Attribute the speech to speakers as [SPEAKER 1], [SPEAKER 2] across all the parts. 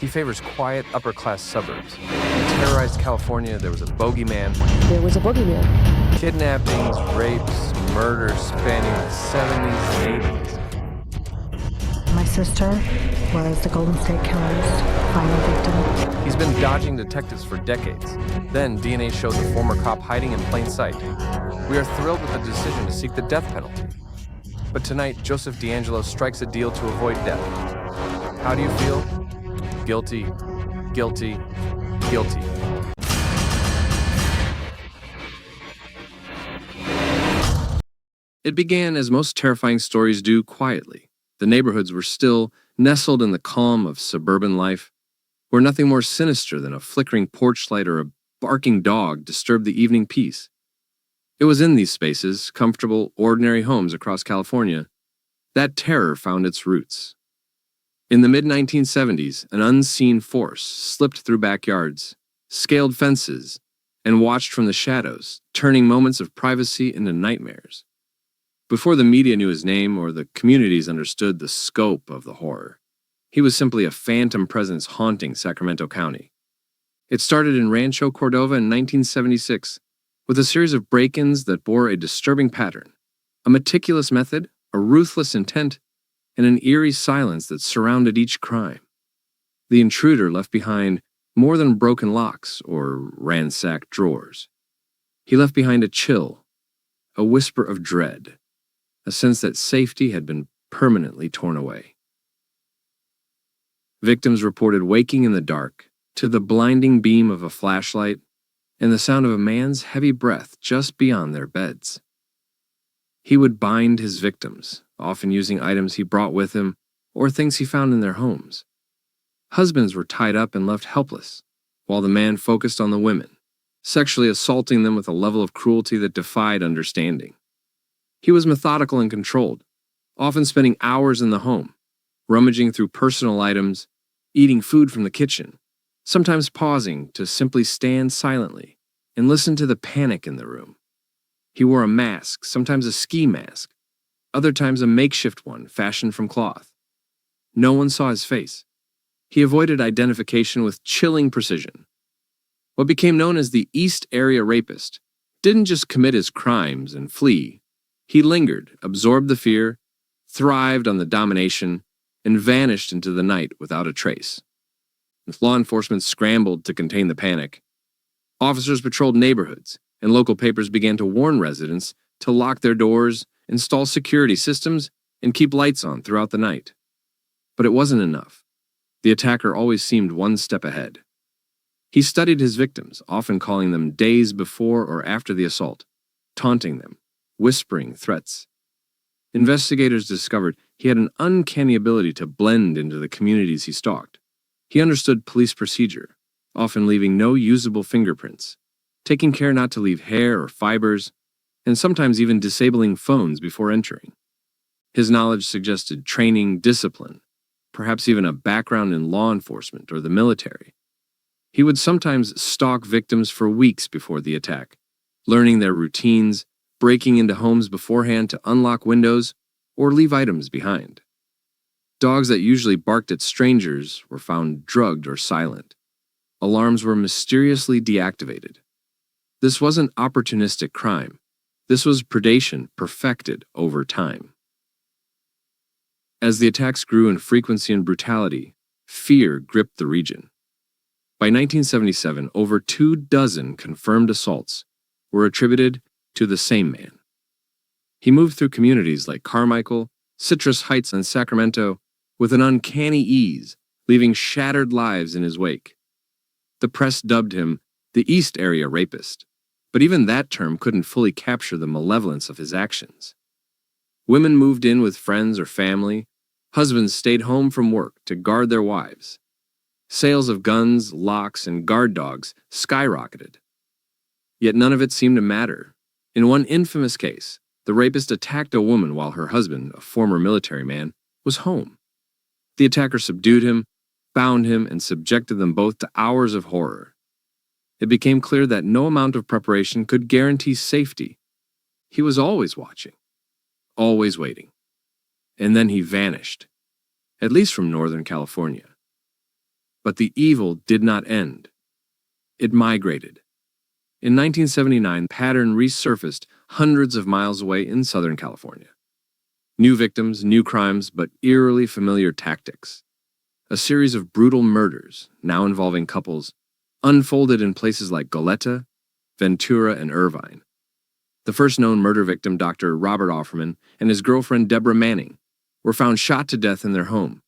[SPEAKER 1] He favors quiet, upper-class suburbs. In terrorized California, there was a bogeyman.
[SPEAKER 2] There was a boogeyman.
[SPEAKER 1] Kidnappings, rapes, murders spanning the 70s and 80s.
[SPEAKER 3] My sister was the Golden State Killer's final victim.
[SPEAKER 1] He's been dodging detectives for decades. Then DNA showed the former cop hiding in plain sight. We are thrilled with the decision to seek the death penalty. But tonight, Joseph DeAngelo strikes a deal to avoid death. How do you feel? Guilty, guilty, guilty. It began as most terrifying stories do, quietly. The neighborhoods were still, nestled in the calm of suburban life, where nothing more sinister than a flickering porch light or a barking dog disturbed the evening peace. It was in these spaces, comfortable, ordinary homes across California, that terror found its roots. In the mid-1970s, an unseen force slipped through backyards, scaled fences, and watched from the shadows, turning moments of privacy into nightmares. Before the media knew his name or the communities understood the scope of the horror, he was simply a phantom presence haunting Sacramento County. It started in Rancho Cordova in 1976, with a series of break-ins that bore a disturbing pattern, a meticulous method, a ruthless intent, and an eerie silence that surrounded each crime. The intruder left behind more than broken locks or ransacked drawers. He left behind a chill, a whisper of dread, a sense that safety had been permanently torn away. Victims reported waking in the dark to the blinding beam of a flashlight and the sound of a man's heavy breath just beyond their beds. He would bind his victims, often using items he brought with him or things he found in their homes. Husbands were tied up and left helpless, while the man focused on the women, sexually assaulting them with a level of cruelty that defied understanding. He was methodical and controlled, often spending hours in the home, rummaging through personal items, eating food from the kitchen, sometimes pausing to simply stand silently and listen to the panic in the room. He wore a mask, sometimes a ski mask, other times a makeshift one fashioned from cloth. No one saw his face. He avoided identification with chilling precision. What became known as the East Area Rapist didn't just commit his crimes and flee. He lingered, absorbed the fear, thrived on the domination, and vanished into the night without a trace. As law enforcement scrambled to contain the panic, officers patrolled neighborhoods, and local papers began to warn residents to lock their doors, install security systems, and keep lights on throughout the night. But it wasn't enough. The attacker always seemed one step ahead. He studied his victims, often calling them days before or after the assault, taunting them, whispering threats. Investigators discovered he had an uncanny ability to blend into the communities he stalked. He understood police procedure, often leaving no usable fingerprints, taking care not to leave hair or fibers, and sometimes even disabling phones before entering. His knowledge suggested training, discipline, perhaps even a background in law enforcement or the military. He would sometimes stalk victims for weeks before the attack, learning their routines, breaking into homes beforehand to unlock windows or leave items behind. Dogs that usually barked at strangers were found drugged or silent. Alarms were mysteriously deactivated. This wasn't opportunistic crime. This was predation perfected over time. As the attacks grew in frequency and brutality, fear gripped the region. By 1977, over 24 confirmed assaults were attributed to the same man. He moved through communities like Carmichael, Citrus Heights, and Sacramento with an uncanny ease, leaving shattered lives in his wake. The press dubbed him the East Area Rapist, but even that term couldn't fully capture the malevolence of his actions. Women moved in with friends or family. Husbands stayed home from work to guard their wives. Sales of guns, locks, and guard dogs skyrocketed. Yet none of it seemed to matter. In one infamous case, the rapist attacked a woman while her husband, a former military man, was home. The attacker subdued him, bound him, and subjected them both to hours of horror. It became clear that no amount of preparation could guarantee safety. He was always watching, always waiting. And then he vanished, at least from Northern California. But the evil did not end. It migrated. In 1979, the pattern resurfaced hundreds of miles away in Southern California. New victims, new crimes, but eerily familiar tactics. A series of brutal murders, now involving couples, unfolded in places like Goleta, Ventura, and Irvine. The first known murder victim, Dr. Robert Offerman, and his girlfriend, Deborah Manning, were found shot to death in their home,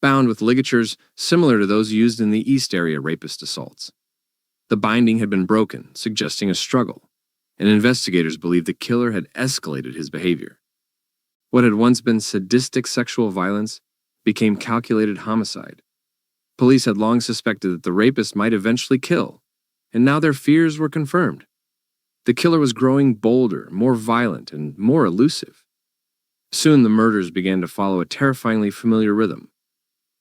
[SPEAKER 1] bound with ligatures similar to those used in the East Area Rapist assaults. The binding had been broken, suggesting a struggle, and investigators believed the killer had escalated his behavior. What had once been sadistic sexual violence became calculated homicide. Police had long suspected that the rapist might eventually kill, and now their fears were confirmed. The killer was growing bolder, more violent, and more elusive. Soon the murders began to follow a terrifyingly familiar rhythm.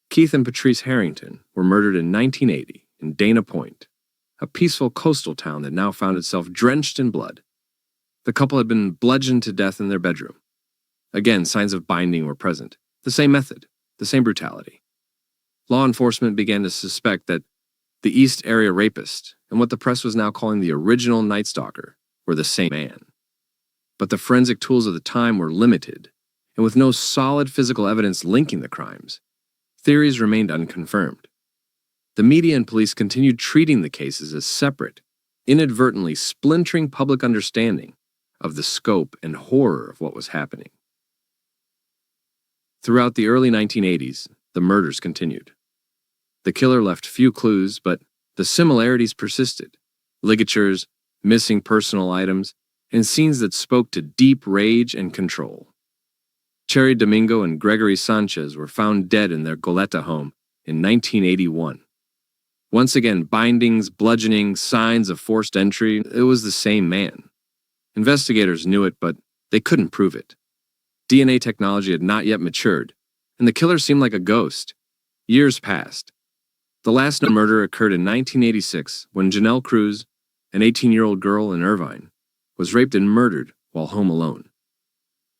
[SPEAKER 1] Keith and Patrice Harrington were murdered in 1980 in Dana Point, a peaceful coastal town that now found itself drenched in blood. The couple had been bludgeoned to death in their bedroom. Again, signs of binding were present. The same method, the same brutality. Law enforcement began to suspect that the East Area Rapist and what the press was now calling the original Night Stalker were the same man. But the forensic tools of the time were limited, and with no solid physical evidence linking the crimes, theories remained unconfirmed. The media and police continued treating the cases as separate, inadvertently splintering public understanding of the scope and horror of what was happening. Throughout the early 1980s, the murders continued. The killer left few clues, but the similarities persisted: ligatures, missing personal items, and scenes that spoke to deep rage and control. Cherry Domingo and Gregory Sanchez were found dead in their Goleta home in 1981. Once again, bindings, bludgeoning, signs of forced entry, it was the same man. Investigators knew it, but they couldn't prove it. DNA technology had not yet matured, and the killer seemed like a ghost. Years passed. The last known murder occurred in 1986 when Janelle Cruz, an 18-year-old girl in Irvine, was raped and murdered while home alone.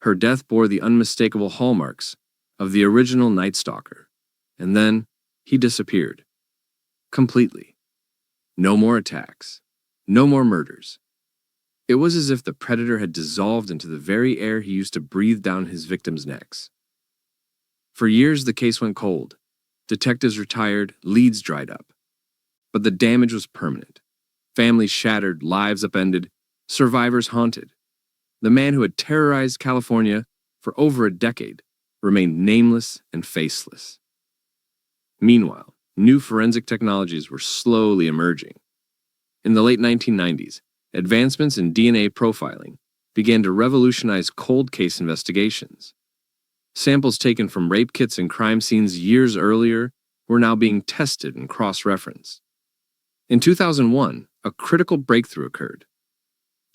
[SPEAKER 1] Her death bore the unmistakable hallmarks of the original Night Stalker, and then he disappeared. Completely. No more attacks. No more murders. It was as if the predator had dissolved into the very air he used to breathe down his victims' necks. For years, the case went cold. Detectives retired, leads dried up. But the damage was permanent. Families shattered, lives upended, survivors haunted. The man who had terrorized California for over a decade remained nameless and faceless. Meanwhile, new forensic technologies were slowly emerging. In the late 1990s, advancements in DNA profiling began to revolutionize cold case investigations. Samples taken from rape kits and crime scenes years earlier were now being tested and cross-referenced. In 2001, a critical breakthrough occurred.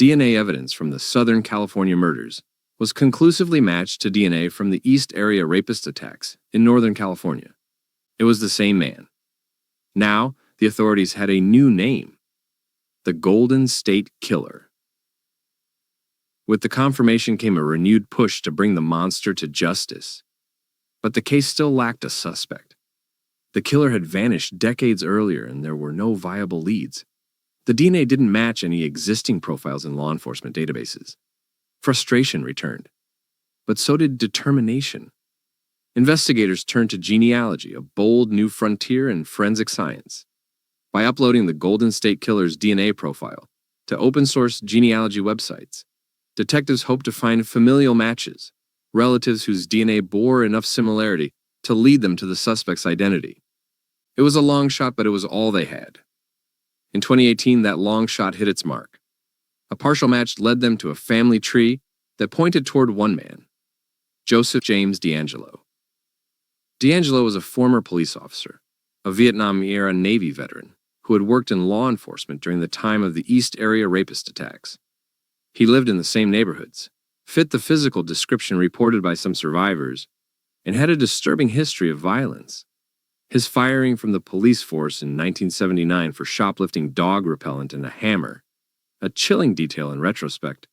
[SPEAKER 1] DNA evidence from the Southern California murders was conclusively matched to DNA from the East Area Rapist attacks in Northern California. It was the same man. Now, the authorities had a new name: the Golden State Killer. With the confirmation came a renewed push to bring the monster to justice. But the case still lacked a suspect. The killer had vanished decades earlier, and there were no viable leads. The DNA didn't match any existing profiles in law enforcement databases. Frustration returned. But so did determination. Investigators turned to genealogy, a bold new frontier in forensic science. By uploading the Golden State Killer's DNA profile to open-source genealogy websites, detectives hoped to find familial matches, relatives whose DNA bore enough similarity to lead them to the suspect's identity. It was a long shot, but it was all they had. In 2018, that long shot hit its mark. A partial match led them to a family tree that pointed toward one man, Joseph James DeAngelo. DeAngelo was a former police officer, a Vietnam-era Navy veteran who had worked in law enforcement during the time of the East Area Rapist attacks. He lived in the same neighborhoods, fit the physical description reported by some survivors, and had a disturbing history of violence. His firing from the police force in 1979 for shoplifting dog repellent and a hammer, a chilling detail in retrospect,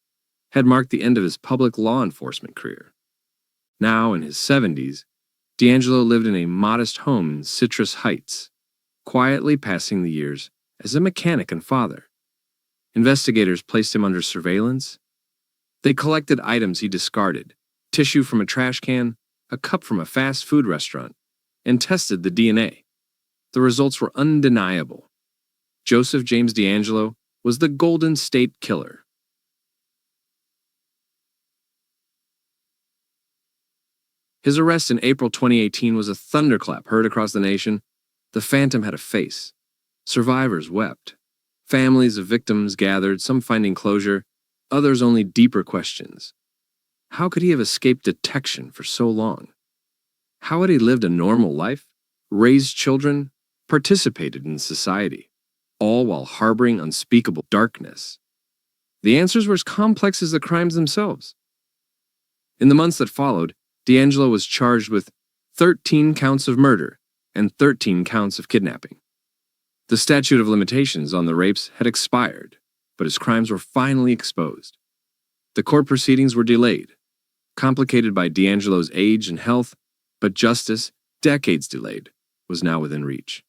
[SPEAKER 1] had marked the end of his public law enforcement career. Now, in his 70s, DeAngelo lived in a modest home in Citrus Heights, quietly passing the years as a mechanic and father. Investigators placed him under surveillance. They collected items he discarded, tissue from a trash can, a cup from a fast food restaurant, and tested the DNA. The results were undeniable. Joseph James DeAngelo was the Golden State Killer. His arrest in April 2018 was a thunderclap heard across the nation. The Phantom had a face. Survivors wept. Families of victims gathered, some finding closure, others only deeper questions. How could he have escaped detection for so long? How had he lived a normal life, raised children, participated in society, all while harboring unspeakable darkness? The answers were as complex as the crimes themselves. In the months that followed, DeAngelo was charged with 13 counts of murder and 13 counts of kidnapping. The statute of limitations on the rapes had expired, but his crimes were finally exposed. The court proceedings were delayed, complicated by DeAngelo's age and health, but justice, decades delayed, was now within reach.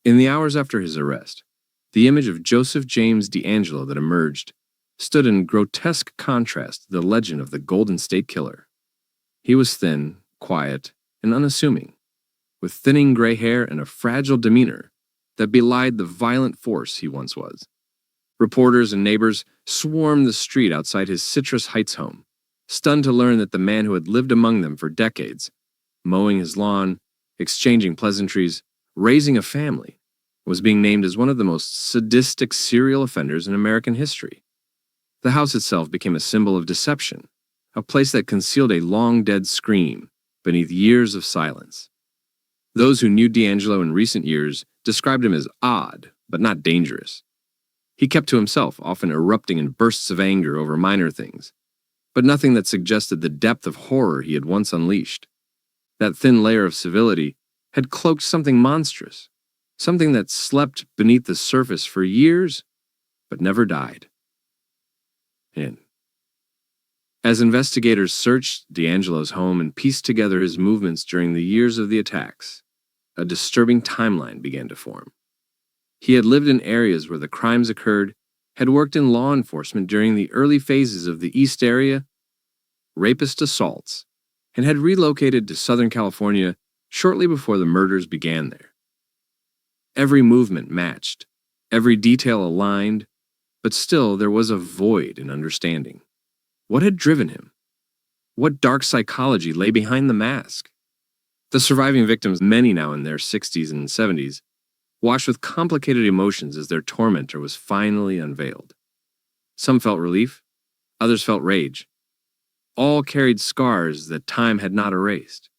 [SPEAKER 1] In the hours after his arrest, the image of Joseph James DeAngelo that emerged stood in grotesque contrast to the legend of the Golden State Killer. He was thin, quiet, and unassuming, with thinning gray hair and a fragile demeanor that belied the violent force he once was. Reporters and neighbors swarmed the street outside his Citrus Heights home, stunned to learn that the man who had lived among them for decades, mowing his lawn, exchanging pleasantries, raising a family, was being named as one of the most sadistic serial offenders in American history. The house itself became a symbol of deception, a place that concealed a long-dead scream beneath years of silence. Those who knew DeAngelo in recent years described him as odd, but not dangerous. He kept to himself, often erupting in bursts of anger over minor things, but nothing that suggested the depth of horror he had once unleashed. That thin layer of civility had cloaked something monstrous, something that slept beneath the surface for years, but never died. As investigators searched DeAngelo's home and pieced together his movements during the years of the attacks, a disturbing timeline began to form. He had lived in areas where the crimes occurred, had worked in law enforcement during the early phases of the East Area Rapist assaults, and had relocated to Southern California shortly before the murders began there. Every movement matched, every detail aligned, but still there was a void in understanding. What had driven him? What dark psychology lay behind the mask? The surviving victims, many now in their 60s and 70s, washed with complicated emotions as their tormentor was finally unveiled. Some felt relief, others felt rage. All carried scars that time had not erased.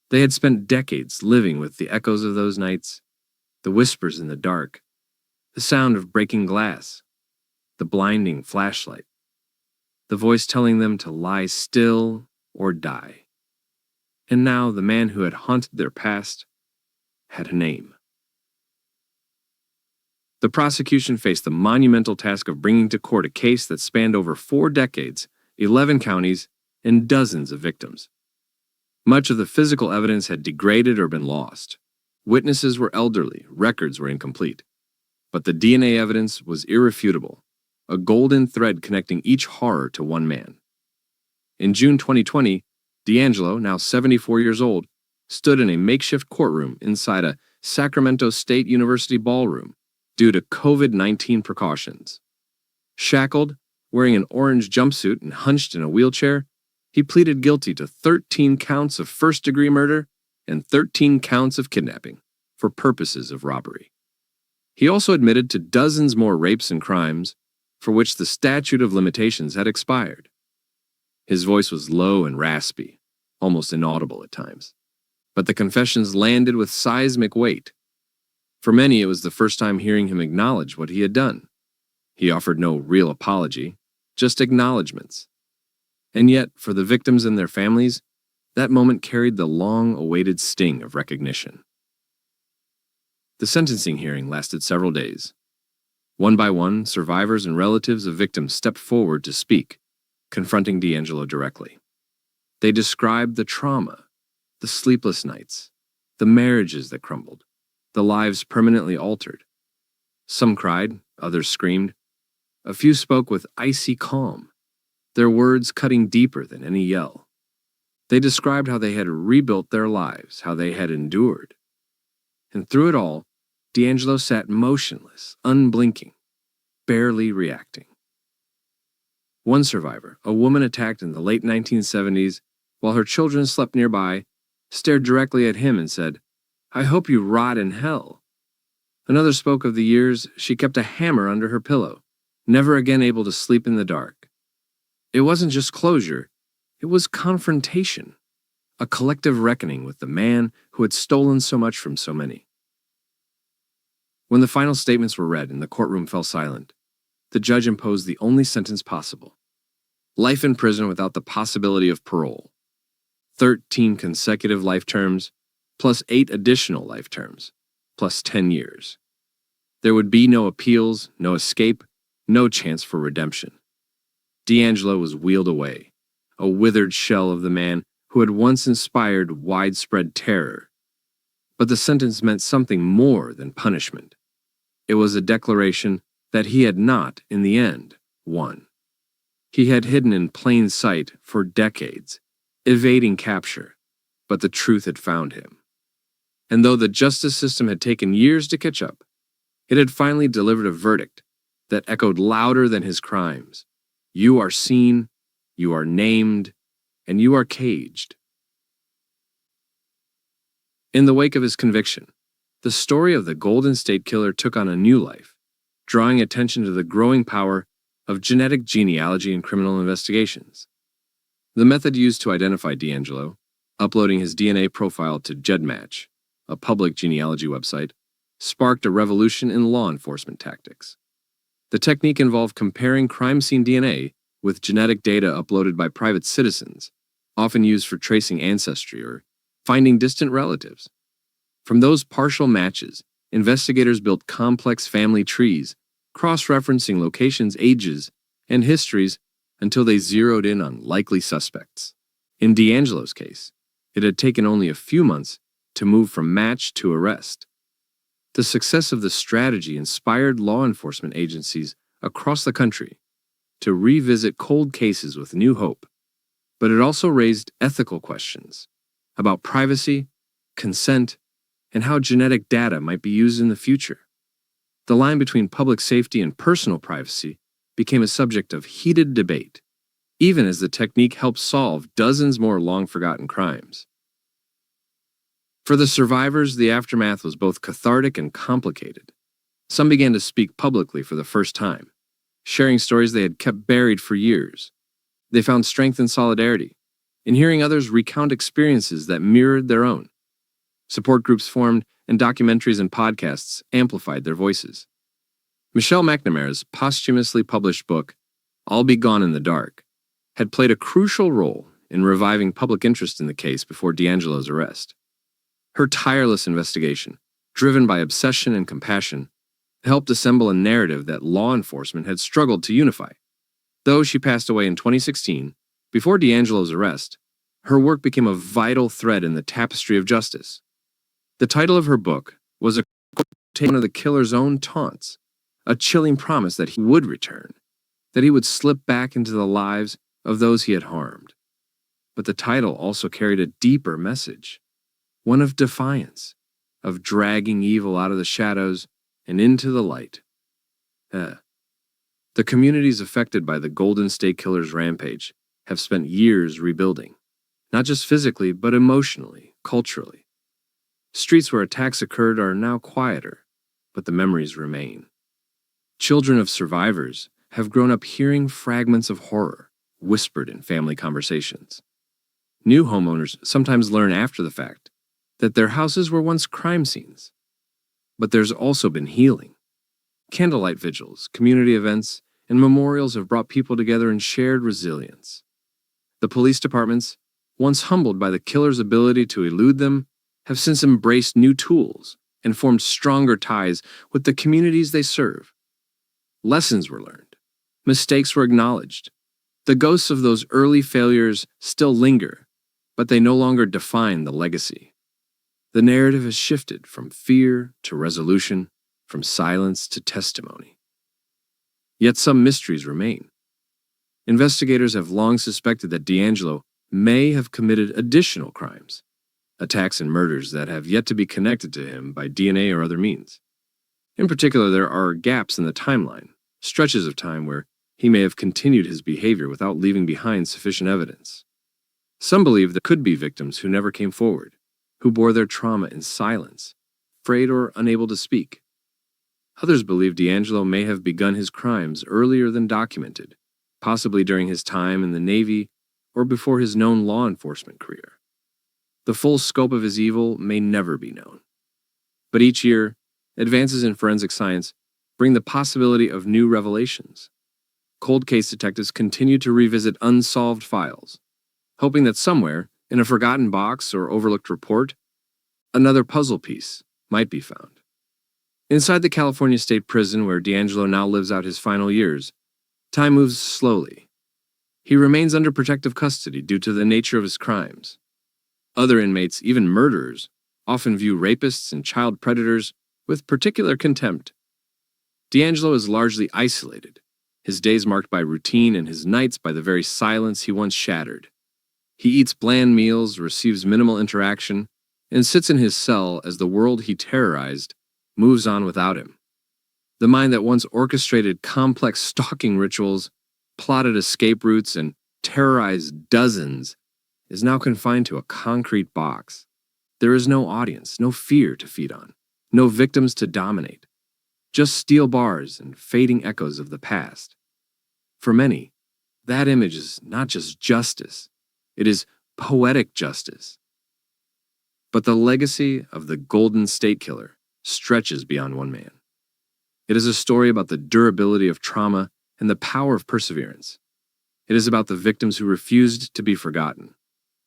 [SPEAKER 1] They had spent decades living with the echoes of those nights, the whispers in the dark, the sound of breaking glass, the blinding flashlight, the voice telling them to lie still or die. And now the man who had haunted their past had a name. The prosecution faced the monumental task of bringing to court a case that spanned over 4 decades, 11 counties, and dozens of victims. Much of the physical evidence had degraded or been lost. Witnesses were elderly, records were incomplete. But the DNA evidence was irrefutable, a golden thread connecting each horror to one man. In June 2020, DeAngelo, now 74 years old, stood in a makeshift courtroom inside a Sacramento State University ballroom due to COVID-19 precautions. Shackled, wearing an orange jumpsuit and hunched in a wheelchair, he pleaded guilty to 13 counts of first-degree murder and 13 counts of kidnapping for purposes of robbery. He also admitted to dozens more rapes and crimes for which the statute of limitations had expired. His voice was low and raspy, almost inaudible at times, but the confessions landed with seismic weight. For many, it was the first time hearing him acknowledge what he had done. He offered no real apology, just acknowledgments. And yet, for the victims and their families, that moment carried the long-awaited sting of recognition. The sentencing hearing lasted several days. One by one, survivors and relatives of victims stepped forward to speak, confronting DeAngelo directly. They described the trauma, the sleepless nights, the marriages that crumbled, the lives permanently altered. Some cried, others screamed. A few spoke with icy calm, their words cutting deeper than any yell. They described how they had rebuilt their lives, how they had endured. And through it all, DeAngelo sat motionless, unblinking, barely reacting. One survivor, a woman attacked in the late 1970s while her children slept nearby, stared directly at him and said, "I hope you rot in hell." Another spoke of the years she kept a hammer under her pillow, never again able to sleep in the dark. It wasn't just closure, it was confrontation, a collective reckoning with the man who had stolen so much from so many. When the final statements were read and the courtroom fell silent, the judge imposed the only sentence possible: life in prison without the possibility of parole. 13 consecutive life terms, plus 8 additional life terms, plus 10 years. There would be no appeals, no escape, no chance for redemption. DeAngelo was wheeled away, a withered shell of the man who had once inspired widespread terror. But the sentence meant something more than punishment. It was a declaration that he had not, in the end, won. He had hidden in plain sight for decades, evading capture, but the truth had found him. And though the justice system had taken years to catch up, it had finally delivered a verdict that echoed louder than his crimes. You are seen, you are named, and you are caged. In the wake of his conviction, the story of the Golden State Killer took on a new life, drawing attention to the growing power of genetic genealogy in criminal investigations. The method used to identify DeAngelo, uploading his DNA profile to GEDmatch, a public genealogy website, sparked a revolution in law enforcement tactics. The technique involved comparing crime scene DNA with genetic data uploaded by private citizens, often used for tracing ancestry or finding distant relatives. From those partial matches, investigators built complex family trees, cross-referencing locations, ages, and histories until they zeroed in on likely suspects. In DeAngelo's case, it had taken only a few months to move from match to arrest. The success of the strategy inspired law enforcement agencies across the country to revisit cold cases with new hope, but it also raised ethical questions about privacy, consent, and how genetic data might be used in the future. The line between public safety and personal privacy became a subject of heated debate, even as the technique helped solve dozens more long-forgotten crimes. For the survivors, the aftermath was both cathartic and complicated. Some began to speak publicly for the first time, sharing stories they had kept buried for years. They found strength in solidarity, in hearing others recount experiences that mirrored their own. Support groups formed, and documentaries and podcasts amplified their voices. Michelle McNamara's posthumously published book, I'll Be Gone in the Dark, had played a crucial role in reviving public interest in the case before DeAngelo's arrest. Her tireless investigation, driven by obsession and compassion, helped assemble a narrative that law enforcement had struggled to unify. Though she passed away in 2016, before DeAngelo's arrest, her work became a vital thread in the tapestry of justice. The title of her book was a quotation of the killer's own taunts, a chilling promise that he would return, that he would slip back into the lives of those he had harmed. But the title also carried a deeper message, one of defiance, of dragging evil out of the shadows and into the light. The communities affected by the Golden State Killer's rampage have spent years rebuilding, not just physically, but emotionally, culturally. Streets where attacks occurred are now quieter, but the memories remain. Children of survivors have grown up hearing fragments of horror whispered in family conversations. New homeowners sometimes learn after the fact that their houses were once crime scenes. But there's also been healing. Candlelight vigils, community events, and memorials have brought people together in shared resilience. The police departments, once humbled by the killer's ability to elude them, have since embraced new tools and formed stronger ties with the communities they serve. Lessons were learned. Mistakes were acknowledged. The ghosts of those early failures still linger, but they no longer define the legacy. The narrative has shifted from fear to resolution, from silence to testimony. Yet some mysteries remain. Investigators have long suspected that DeAngelo may have committed additional crimes, attacks and murders that have yet to be connected to him by DNA or other means. In particular, there are gaps in the timeline, stretches of time where he may have continued his behavior without leaving behind sufficient evidence. Some believe there could be victims who never came forward, who bore their trauma in silence, afraid or unable to speak. Others believe DeAngelo may have begun his crimes earlier than documented, possibly during his time in the Navy or before his known law enforcement career. The full scope of his evil may never be known. But each year, advances in forensic science bring the possibility of new revelations. Cold case detectives continue to revisit unsolved files, hoping that somewhere, in a forgotten box or overlooked report, another puzzle piece might be found. Inside the California State Prison, where DeAngelo now lives out his final years, time moves slowly. He remains under protective custody due to the nature of his crimes. Other inmates, even murderers, often view rapists and child predators with particular contempt. DeAngelo is largely isolated, his days marked by routine and his nights by the very silence he once shattered. He eats bland meals, receives minimal interaction, and sits in his cell as the world he terrorized moves on without him. The mind that once orchestrated complex stalking rituals, plotted escape routes, and terrorized dozens is now confined to a concrete box. There is no audience, no fear to feed on, no victims to dominate, just steel bars and fading echoes of the past. For many, that image is not just justice, it is poetic justice. But the legacy of the Golden State Killer stretches beyond one man. It is a story about the durability of trauma and the power of perseverance. It is about the victims who refused to be forgotten,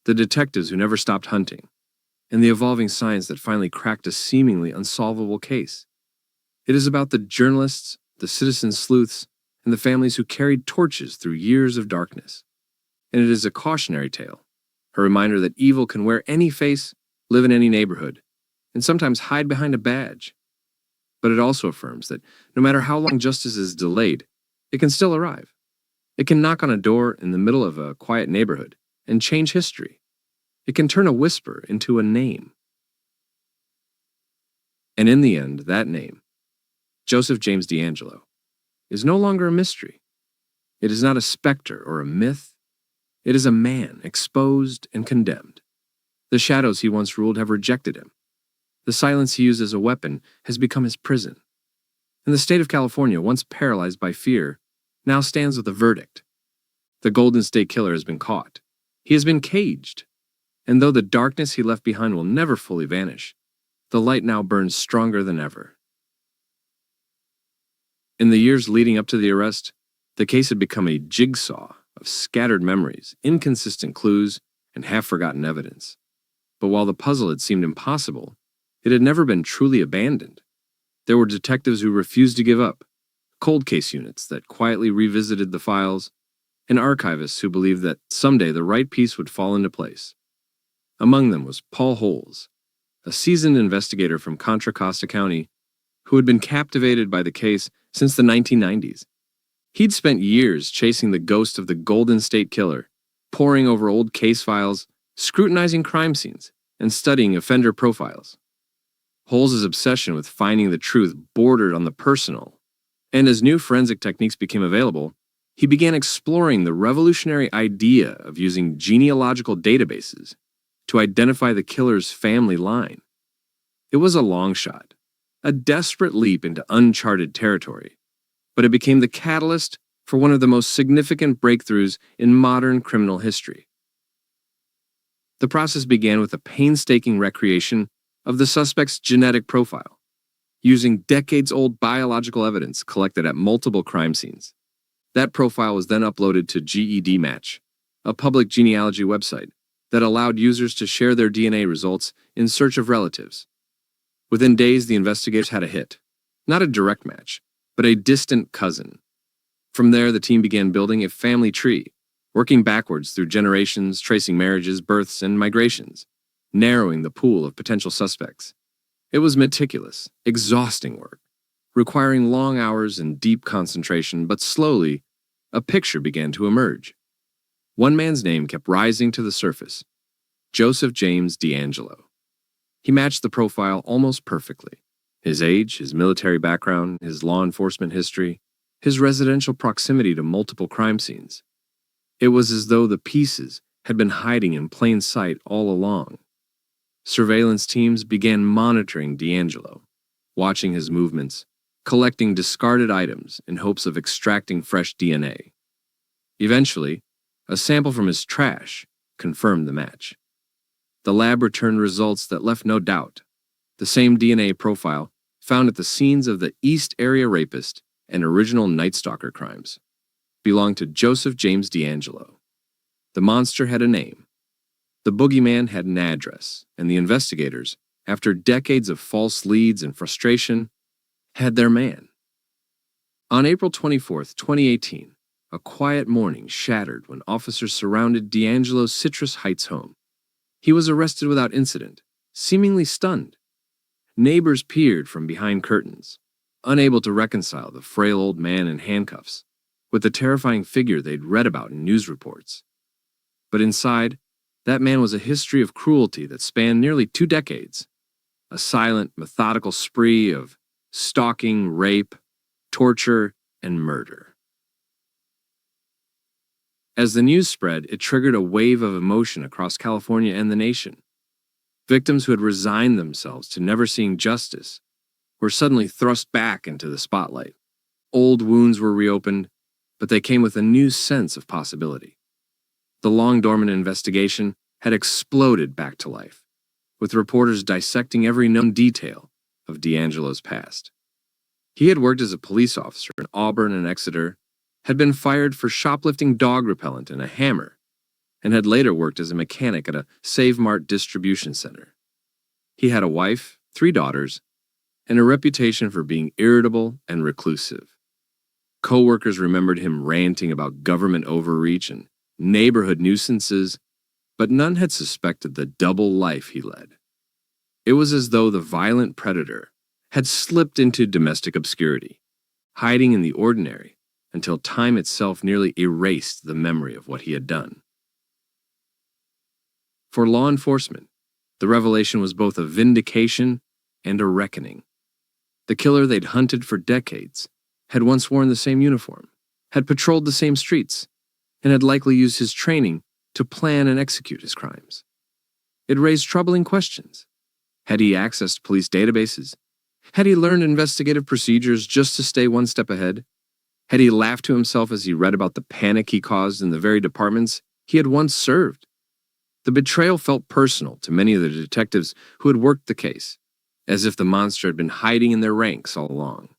[SPEAKER 1] the detectives who never stopped hunting, and the evolving science that finally cracked a seemingly unsolvable case. It is about the journalists, the citizen sleuths, and the families who carried torches through years of darkness. And it is a cautionary tale, a reminder that evil can wear any face, live in any neighborhood, and sometimes hide behind a badge. But it also affirms that no matter how long justice is delayed, it can still arrive. It can knock on a door in the middle of a quiet neighborhood and change history. It can turn a whisper into a name. And in the end, that name, Joseph James DeAngelo, is no longer a mystery. It is not a specter or a myth. It is a man exposed and condemned. The shadows he once ruled have rejected him. The silence he used as a weapon has become his prison. And the state of California, once paralyzed by fear, now stands with a verdict. The Golden State Killer has been caught. He has been caged. And though the darkness he left behind will never fully vanish, the light now burns stronger than ever. In the years leading up to the arrest, the case had become a jigsaw of scattered memories, inconsistent clues, and half-forgotten evidence. But while the puzzle had seemed impossible, it had never been truly abandoned. There were detectives who refused to give up, cold case units that quietly revisited the files, and archivists who believed that someday the right piece would fall into place. Among them was Paul Holes, a seasoned investigator from Contra Costa County who had been captivated by the case since the 1990s. He'd spent years chasing the ghost of the Golden State Killer, poring over old case files, scrutinizing crime scenes, and studying offender profiles. Holes' obsession with finding the truth bordered on the personal, and as new forensic techniques became available, he began exploring the revolutionary idea of using genealogical databases to identify the killer's family line. It was a long shot, a desperate leap into uncharted territory, but it became the catalyst for one of the most significant breakthroughs in modern criminal history. The process began with a painstaking recreation of the suspect's genetic profile, using decades-old biological evidence collected at multiple crime scenes. That profile was then uploaded to GED Match, a public genealogy website that allowed users to share their DNA results in search of relatives. Within days, the investigators had a hit. Not a direct match, but a distant cousin. From there, the team began building a family tree, working backwards through generations, tracing marriages, births, and migrations. narrowing the pool of potential suspects. It was meticulous, exhausting work, requiring long hours and deep concentration, but slowly, a picture began to emerge. One man's name kept rising to the surface: Joseph James DeAngelo. He matched the profile almost perfectly. His age, his military background, his law enforcement history, his residential proximity to multiple crime scenes. It was as though the pieces had been hiding in plain sight all along. Surveillance teams began monitoring DeAngelo, watching his movements, collecting discarded items in hopes of extracting fresh DNA. Eventually, a sample from his trash confirmed the match. The lab returned results that left no doubt. The same DNA profile found at the scenes of the East Area Rapist and original Night Stalker crimes belonged to Joseph James DeAngelo. The monster had a name. The boogeyman had an address, and the investigators, after decades of false leads and frustration, had their man. On April 24, 2018, a quiet morning shattered when officers surrounded DeAngelo's Citrus Heights home. He was arrested without incident, seemingly stunned. Neighbors peered from behind curtains, unable to reconcile the frail old man in handcuffs with the terrifying figure they'd read about in news reports. But inside, that man was a history of cruelty that spanned nearly 2 decades, a silent, methodical spree of stalking, rape, torture, and murder. As the news spread, it triggered a wave of emotion across California and the nation. Victims who had resigned themselves to never seeing justice were suddenly thrust back into the spotlight. Old wounds were reopened, but they came with a new sense of possibility. The long-dormant investigation had exploded back to life, with reporters dissecting every known detail of DeAngelo's past. He had worked as a police officer in Auburn and Exeter, had been fired for shoplifting dog repellent and a hammer, and had later worked as a mechanic at a Save Mart distribution center. He had a wife, 3 daughters, and a reputation for being irritable and reclusive. Co-workers remembered him ranting about government overreach and neighborhood nuisances, but none had suspected the double life he led. It was as though the violent predator had slipped into domestic obscurity, hiding in the ordinary until time itself nearly erased the memory of what he had done. For law enforcement, the revelation was both a vindication and a reckoning. The killer they'd hunted for decades had once worn the same uniform, had patrolled the same streets, and had likely used his training to plan and execute his crimes. It raised troubling questions. Had he accessed police databases? Had he learned investigative procedures just to stay one step ahead? Had he laughed to himself as he read about the panic he caused in the very departments he had once served? The betrayal felt personal to many of the detectives who had worked the case, as if the monster had been hiding in their ranks all along.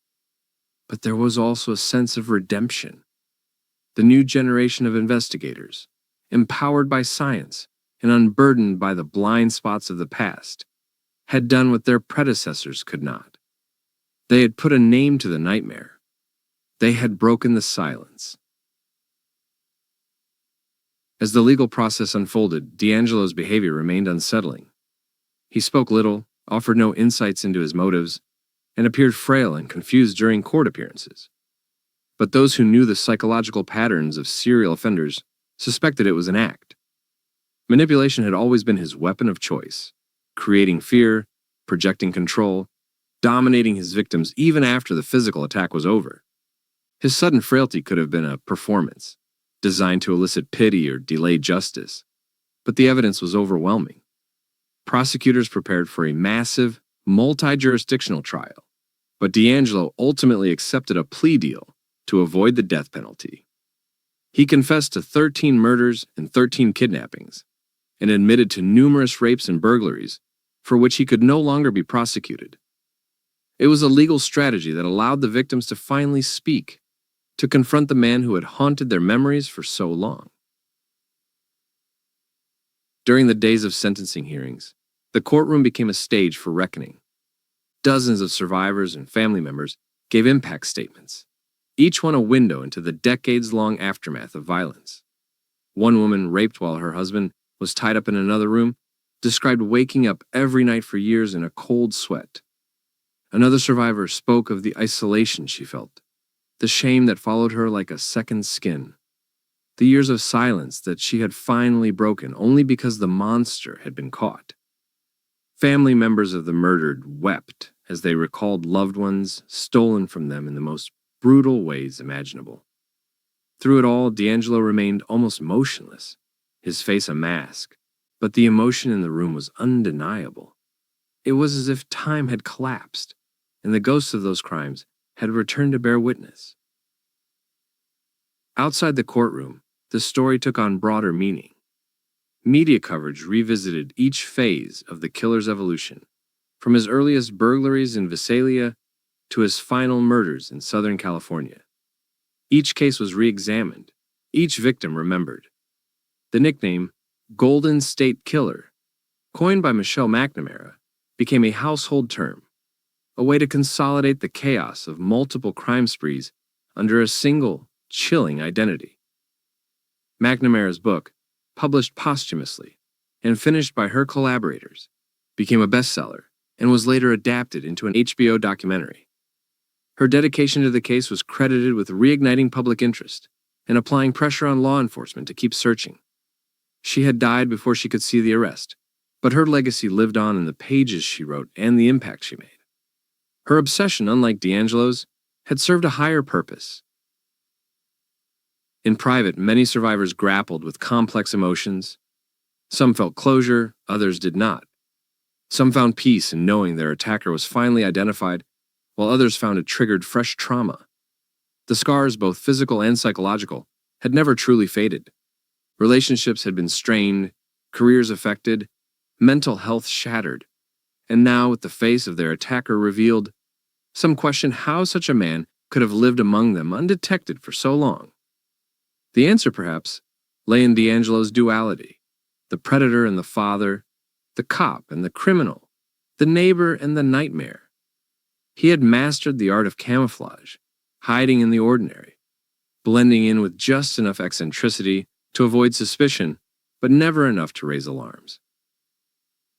[SPEAKER 1] But there was also a sense of redemption. The new generation of investigators, empowered by science and unburdened by the blind spots of the past, had done what their predecessors could not. They had put a name to the nightmare. They had broken the silence. As the legal process unfolded, DeAngelo's behavior remained unsettling. He spoke little, offered no insights into his motives, and appeared frail and confused during court appearances. But those who knew the psychological patterns of serial offenders suspected it was an act. Manipulation had always been his weapon of choice, creating fear, projecting control, dominating his victims even after the physical attack was over. His sudden frailty could have been a performance, designed to elicit pity or delay justice, but the evidence was overwhelming. Prosecutors prepared for a massive, multi-jurisdictional trial, but DeAngelo ultimately accepted a plea deal to avoid the death penalty. He confessed to 13 murders and 13 kidnappings, and admitted to numerous rapes and burglaries for which he could no longer be prosecuted. It was a legal strategy that allowed the victims to finally speak, to confront the man who had haunted their memories for so long. During the days of sentencing hearings, the courtroom became a stage for reckoning. Dozens of survivors and family members gave impact statements, each one a window into the decades-long aftermath of violence. One woman raped while her husband was tied up in another room described waking up every night for years in a cold sweat. Another survivor spoke of the isolation she felt, the shame that followed her like a second skin, the years of silence that she had finally broken only because the monster had been caught. Family members of the murdered wept as they recalled loved ones stolen from them in the most brutal ways imaginable. Through it all, DeAngelo remained almost motionless, his face a mask, but the emotion in the room was undeniable. It was as if time had collapsed, and the ghosts of those crimes had returned to bear witness. Outside the courtroom, the story took on broader meaning. Media coverage revisited each phase of the killer's evolution, from his earliest burglaries in Visalia to his final murders in Southern California. Each case was re-examined, each victim remembered. The nickname Golden State Killer, coined by Michelle McNamara, became a household term, a way to consolidate the chaos of multiple crime sprees under a single, chilling identity. McNamara's book, published posthumously and finished by her collaborators, became a bestseller and was later adapted into an HBO documentary. Her dedication to the case was credited with reigniting public interest and applying pressure on law enforcement to keep searching. She had died before she could see the arrest, but her legacy lived on in the pages she wrote and the impact she made. Her obsession, unlike DeAngelo's, had served a higher purpose. In private, many survivors grappled with complex emotions. Some felt closure, others did not. Some found peace in knowing their attacker was finally identified, while others found it triggered fresh trauma. The scars, both physical and psychological, had never truly faded. Relationships had been strained, careers affected, mental health shattered, and now, with the face of their attacker revealed, some questioned how such a man could have lived among them undetected for so long. The answer, perhaps, lay in DeAngelo's duality: the predator and the father, the cop and the criminal, the neighbor and the nightmare. He had mastered the art of camouflage, hiding in the ordinary, blending in with just enough eccentricity to avoid suspicion, but never enough to raise alarms.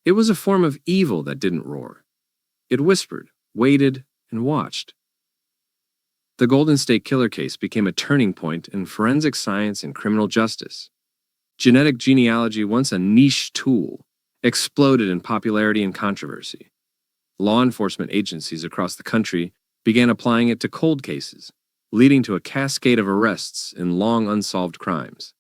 [SPEAKER 1] It was a form of evil that didn't roar. It whispered, waited, and watched. The Golden State Killer case became a turning point in forensic science and criminal justice. Genetic genealogy, once a niche tool, exploded in popularity and controversy. Law enforcement agencies across the country began applying it to cold cases, leading to a cascade of arrests in long unsolved crimes.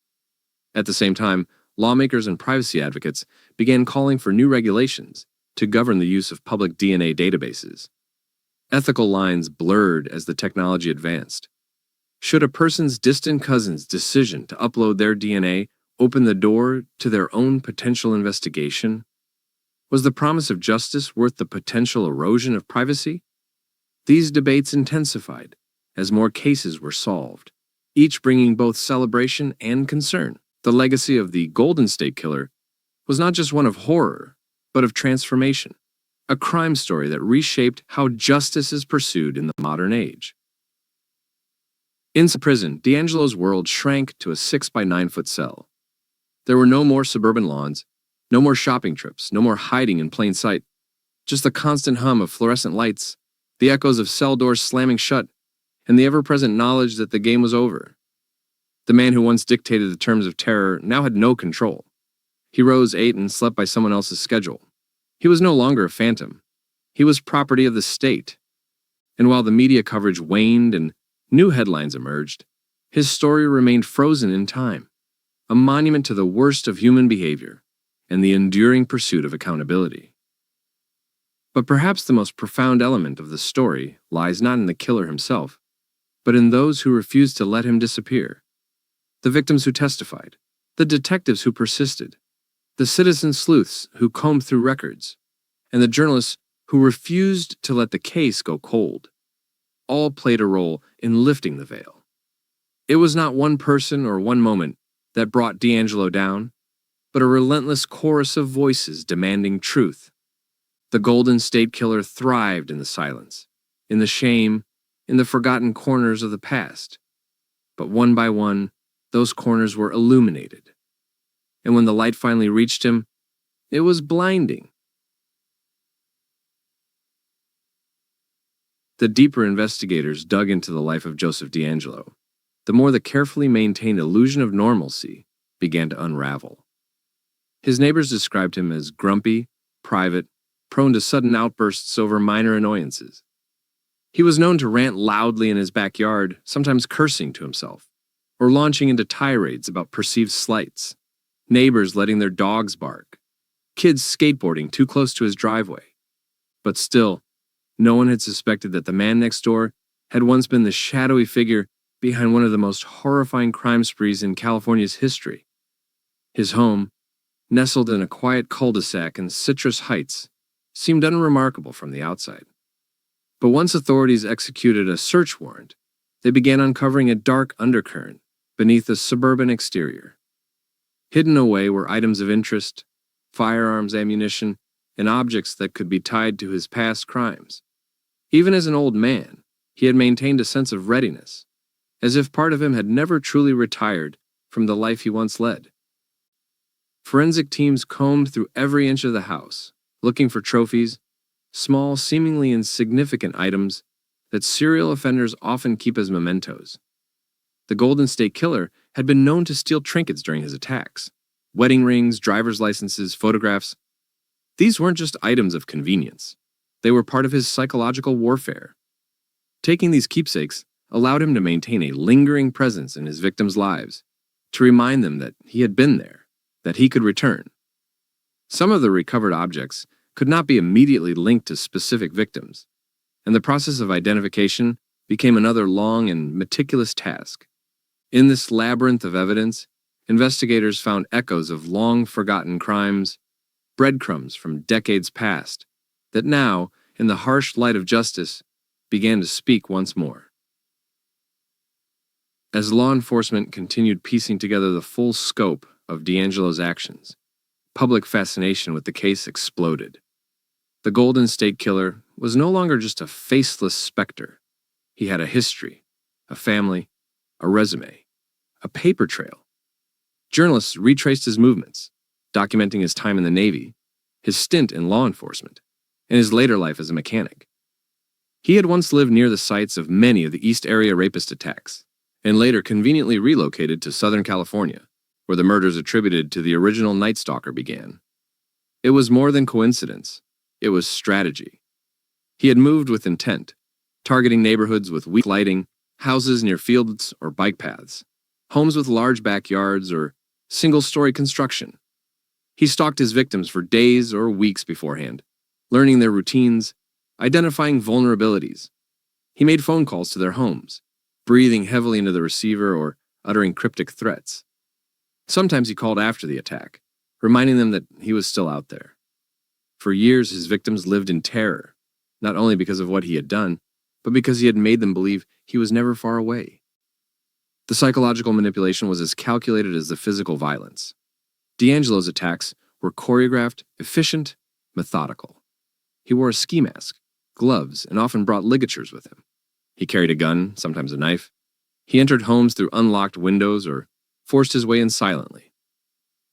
[SPEAKER 1] At the same time, lawmakers and privacy advocates began calling for new regulations to govern the use of public DNA databases. Ethical lines blurred as the technology advanced. Should a person's distant cousin's decision to upload their DNA open the door to their own potential investigation? Was the promise of justice worth the potential erosion of privacy? These debates intensified as more cases were solved, each bringing both celebration and concern. The legacy of the Golden State Killer was not just one of horror, but of transformation, a crime story that reshaped how justice is pursued in the modern age. In prison, DeAngelo's world shrank to a 6-by-9-foot cell. There were no more suburban lawns, no more shopping trips, no more hiding in plain sight, just the constant hum of fluorescent lights, the echoes of cell doors slamming shut, and the ever-present knowledge that the game was over. The man who once dictated the terms of terror now had no control. He rose, ate, and slept by someone else's schedule. He was no longer a phantom. He was property of the state. And while the media coverage waned and new headlines emerged, his story remained frozen in time, a monument to the worst of human behavior and the enduring pursuit of accountability. But perhaps the most profound element of the story lies not in the killer himself, but in those who refused to let him disappear. The victims who testified, the detectives who persisted, the citizen sleuths who combed through records, and the journalists who refused to let the case go cold, all played a role in lifting the veil. It was not one person or one moment that brought DeAngelo down, but a relentless chorus of voices demanding truth. The Golden State Killer thrived in the silence, in the shame, in the forgotten corners of the past. But one by one, those corners were illuminated. And when the light finally reached him, It was blinding. The deeper investigators dug into the life of Joseph DeAngelo, the more the carefully maintained illusion of normalcy began to unravel. His neighbors described him as grumpy, private, prone to sudden outbursts over minor annoyances. He was known to rant loudly in his backyard, sometimes cursing to himself, or launching into tirades about perceived slights, neighbors letting their dogs bark, kids skateboarding too close to his driveway. But still, no one had suspected that the man next door had once been the shadowy figure behind one of the most horrifying crime sprees in California's history. His home, nestled in a quiet cul-de-sac in Citrus Heights, seemed unremarkable from the outside. But once authorities executed a search warrant, they began uncovering a dark undercurrent beneath a suburban exterior. Hidden away were items of interest, firearms, ammunition, and objects that could be tied to his past crimes. Even as an old man, he had maintained a sense of readiness, as if part of him had never truly retired from the life he once led. Forensic teams combed through every inch of the house, looking for trophies, small, seemingly insignificant items that serial offenders often keep as mementos. The Golden State Killer had been known to steal trinkets during his attacks: wedding rings, driver's licenses, photographs. These weren't just items of convenience. They were part of his psychological warfare. Taking these keepsakes allowed him to maintain a lingering presence in his victims' lives, to remind them that he had been there, that he could return. Some of the recovered objects could not be immediately linked to specific victims, and the process of identification became another long and meticulous task. In this labyrinth of evidence, investigators found echoes of long-forgotten crimes, breadcrumbs from decades past, that now, in the harsh light of justice, began to speak once more. As law enforcement continued piecing together the full scope of DeAngelo's actions, public fascination with the case exploded. The Golden State Killer was no longer just a faceless specter. He had a history, a family, a resume, a paper trail. Journalists retraced his movements, documenting his time in the Navy, his stint in law enforcement, and his later life as a mechanic. He had once lived near the sites of many of the East Area Rapist attacks, and later conveniently relocated to Southern California, where the murders attributed to the original Night Stalker began. It was more than coincidence. It was strategy. He had moved with intent, targeting neighborhoods with weak lighting, houses near fields or bike paths, homes with large backyards or single-story construction. He stalked his victims for days or weeks beforehand, learning their routines, identifying vulnerabilities. He made phone calls to their homes, breathing heavily into the receiver or uttering cryptic threats. Sometimes he called after the attack, reminding them that he was still out there. For years, his victims lived in terror, not only because of what he had done, but because he had made them believe he was never far away. The psychological manipulation was as calculated as the physical violence. DeAngelo's attacks were choreographed, efficient, methodical. He wore a ski mask, gloves, and often brought ligatures with him. He carried a gun, sometimes a knife. He entered homes through unlocked windows or forced his way in silently.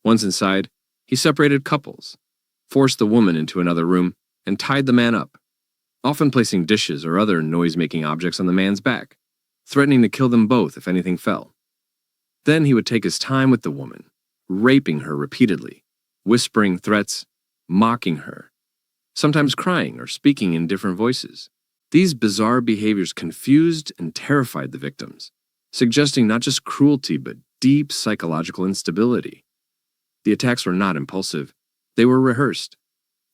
[SPEAKER 1] Once inside, he separated couples, forced the woman into another room, and tied the man up, often placing dishes or other noise-making objects on the man's back, threatening to kill them both if anything fell. Then he would take his time with the woman, raping her repeatedly, whispering threats, mocking her, sometimes crying or speaking in different voices. These bizarre behaviors confused and terrified the victims, suggesting not just cruelty but deep psychological instability. The attacks were not impulsive. They were rehearsed.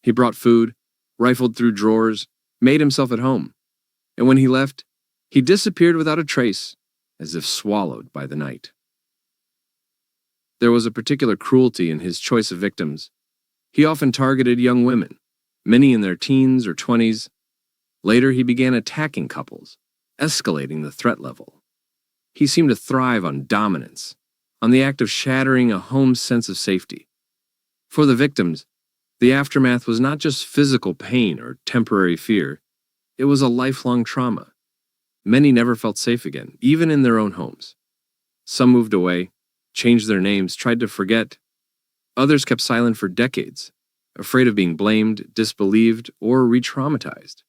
[SPEAKER 1] He brought food, rifled through drawers, made himself at home, and when he left, he disappeared without a trace, as if swallowed by the night. There was a particular cruelty in his choice of victims. He often targeted young women, many in their teens or 20s. Later, he began attacking couples, escalating the threat level. He seemed to thrive on dominance, on the act of shattering a home's sense of safety. For the victims, the aftermath was not just physical pain or temporary fear. It was a lifelong trauma. Many never felt safe again, even in their own homes. Some moved away, changed their names, tried to forget. Others kept silent for decades, afraid of being blamed, disbelieved, or re-traumatized.